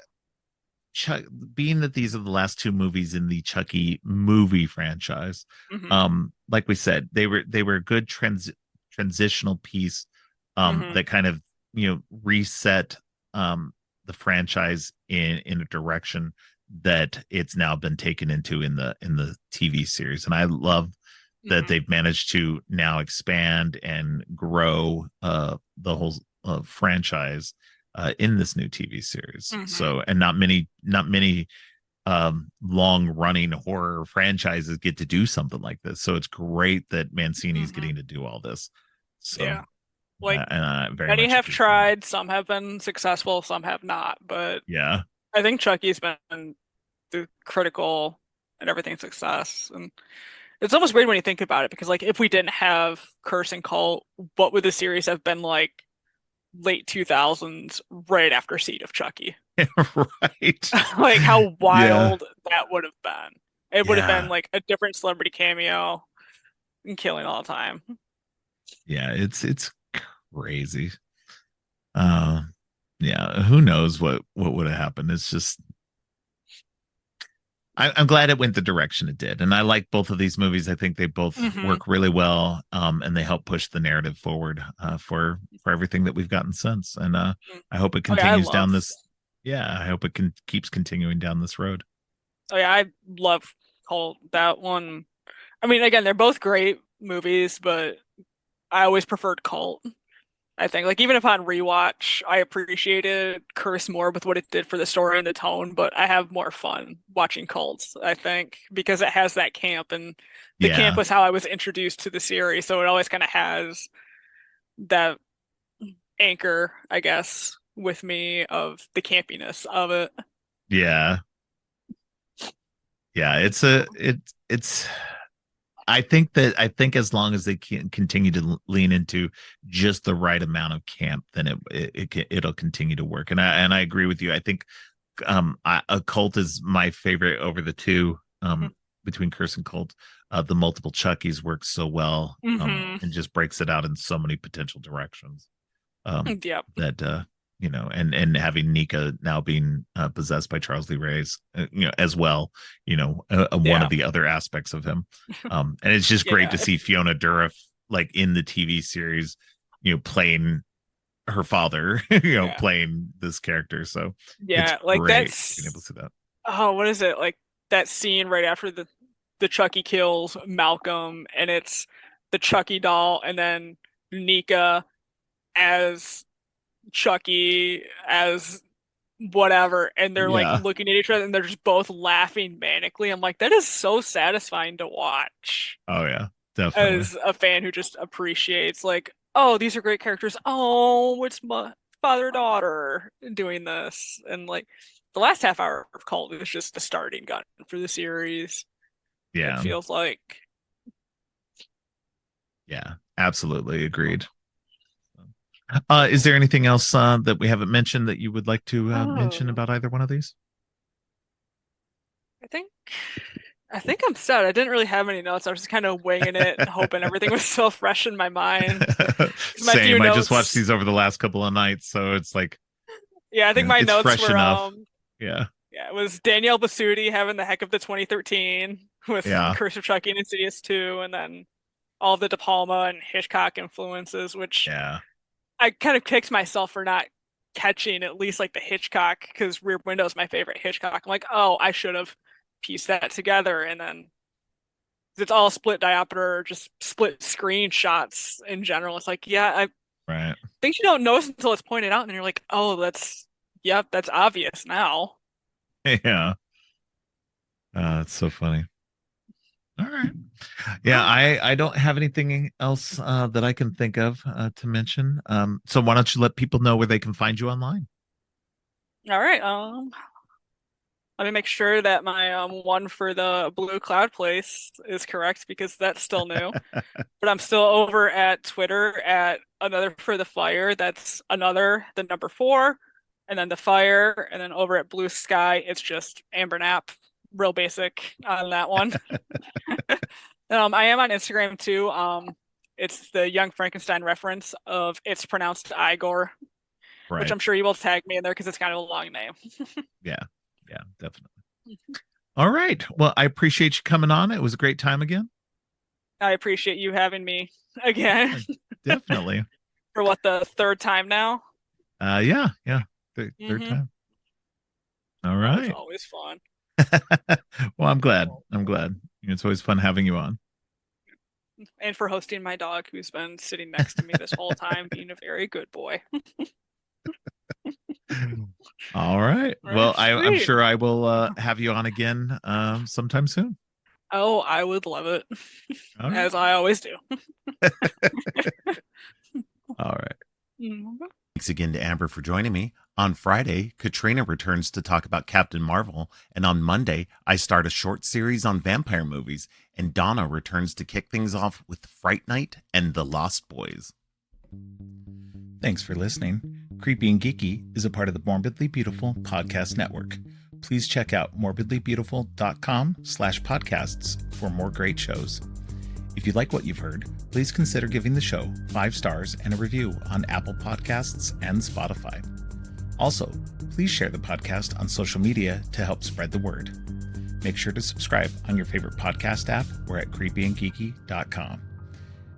being that these are the last two movies in the Chucky movie franchise, Hmm. like we said, they were a good transitional piece, Hmm. that kind of reset the franchise in a direction that it's now been taken into in the TV series, and I love that Hmm. they've managed to now expand and grow the whole franchise in this new TV series. Hmm. So, and not many long running horror franchises get to do something like this. So it's great that Mancini's Hmm. getting to do all this. So, Yeah. Like and I very many much have appreciate it. tried, some have been successful, some have not. But Yeah. I think Chucky's been the critical and everything success. And it's almost weird when you think about it, because like if we didn't have Curse and Cult, what would the series have been like late 2000s, right after Seed of Chucky? Right. Like how Yeah. wild that would have been. It would have been Yeah. like a different celebrity cameo and killing all the time. Yeah. It's crazy. Uh yeah. Who knows what would have happened? It's just I'm glad it went the direction it did, and I like both of these movies. I think they both Hmm. work really well, and they help push the narrative forward for everything that we've gotten since. And I hope it Oh yeah, I continues down love. this. Yeah, I hope it keeps continuing down this road. Oh yeah, I love Cult. That one. I mean, again, they're both great movies, but I always preferred Cult. I think, like, even upon rewatch, I appreciated Curse more with what it did for the story and the tone, but I have more fun watching Cults, I think, because it has that camp, and the camp Yeah, was how I was introduced to the series, so it always kind of has that anchor, I guess, with me of the campiness of it. yeah, yeah. It's. I think as long as they can continue to lean into just the right amount of camp, then it'll continue to work. And I agree with you. I think a Cult is my favorite over the two, between Curse and Cult. The multiple Chuckies works so well, Hmm. and just breaks it out in so many potential directions, Yep. that and having Nika now being possessed by Charles Lee Ray's, as well, one of Yeah. the other aspects of him. And it's just great Yeah. to see Fiona Dourif like in the TV series, playing her father, Yeah. playing this character. So it's Yeah. Like great being able that's, to see that. oh, what is it? Like that scene right after the Chucky kills Malcolm, and it's the Chucky doll, and then Nika as Chucky as whatever, and they're like Yeah. looking at each other and they're just both laughing manically. I'm like, that is so satisfying to watch Oh yeah, definitely. as a fan who just appreciates like, oh, these are great characters. Oh, it's my father-daughter doing this. And like the last half hour of Cult is just the starting gun for the series. It Yeah. feels like. Yeah. Absolutely agreed. Is there anything else that we haven't mentioned that you would like to mention Oh, about either one of these? I think I think I'm set. I didn't really have any notes. I was just kind of winging it, hoping everything was still fresh in my mind. Because my few Same. I just watched notes, these over the last couple of nights, so it's like, yeah, I think my it's notes fresh were enough. Yeah. yeah, it was Danielle Basutti having the heck of the 2013 with Yeah. Curse of Chucky and Insidious 2, and then all the De Palma and Hitchcock influences, which Yeah. I kind of kicked myself for not catching at least like the Hitchcock, because Rear Window is my favorite Hitchcock. I'm like, oh, I should have pieced that together, and then it's all split diopter, just split screen shots in general. It's like, yeah, I Right. think you don't notice until it's pointed out, and then you're like, oh, yep, that's obvious now. Yeah. It's so funny. All right. Yeah, I don't have anything else that I can think of to mention. So why don't you let people know where they can find you online? All right. Let me make sure that my one for the Blue Cloud place is correct because that's still new. But I'm still over at Twitter at another for the fire. That's another, the number four, and then the fire. And then over at Blue Sky, it's just Amber Knapp. Real basic on that one. I am on Instagram too. It's the Young Frankenstein reference of it's pronounced Igor, which Right. I'm sure you will tag me in there because it's kind of a long name. Yeah. Yeah, definitely. All right. Well, I appreciate you coming on. It was a great time again. I appreciate you having me again Definitely. for what, the third time now? Yeah, yeah. Third time. All That was right. always fun. Well, I'm glad. I'm glad. It's always fun having you on. And for hosting my dog who's been sitting next to me this whole time, being a very good boy. All right. All Well, right, I'm sweet. sure I will have you on again sometime soon. Oh, I would love it, All right. as I always do. All right. Mm. Thanks again to Amber for joining me. On Friday, Katrina returns to talk about Captain Marvel, and on Monday, I start a short series on vampire movies, and Donna returns to kick things off with Fright Night and The Lost Boys. Thanks for listening. Creepy and Geeky is a part of the Morbidly Beautiful podcast network. Please check out morbidlybeautiful.com/podcasts for more great shows. If you like what you've heard, please consider giving the show 5 stars and a review on Apple Podcasts and Spotify. Also, please share the podcast on social media to help spread the word. Make sure to subscribe on your favorite podcast app or at creepyandgeeky.com.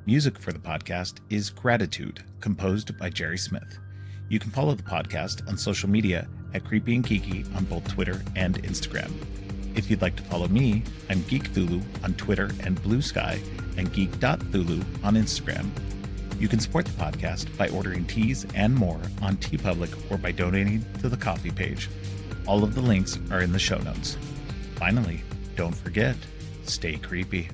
Music for the podcast is Gratitude, composed by Jerry Smith. You can follow the podcast on social media at Creepy and Geeky on both Twitter and Instagram. If you'd like to follow me, I'm GeekThulu on Twitter and Blue Sky, and geek.thulu on Instagram. You can support the podcast by ordering teas and more on TeePublic or by donating to the coffee page. All of the links are in the show notes. Finally, don't forget, stay creepy.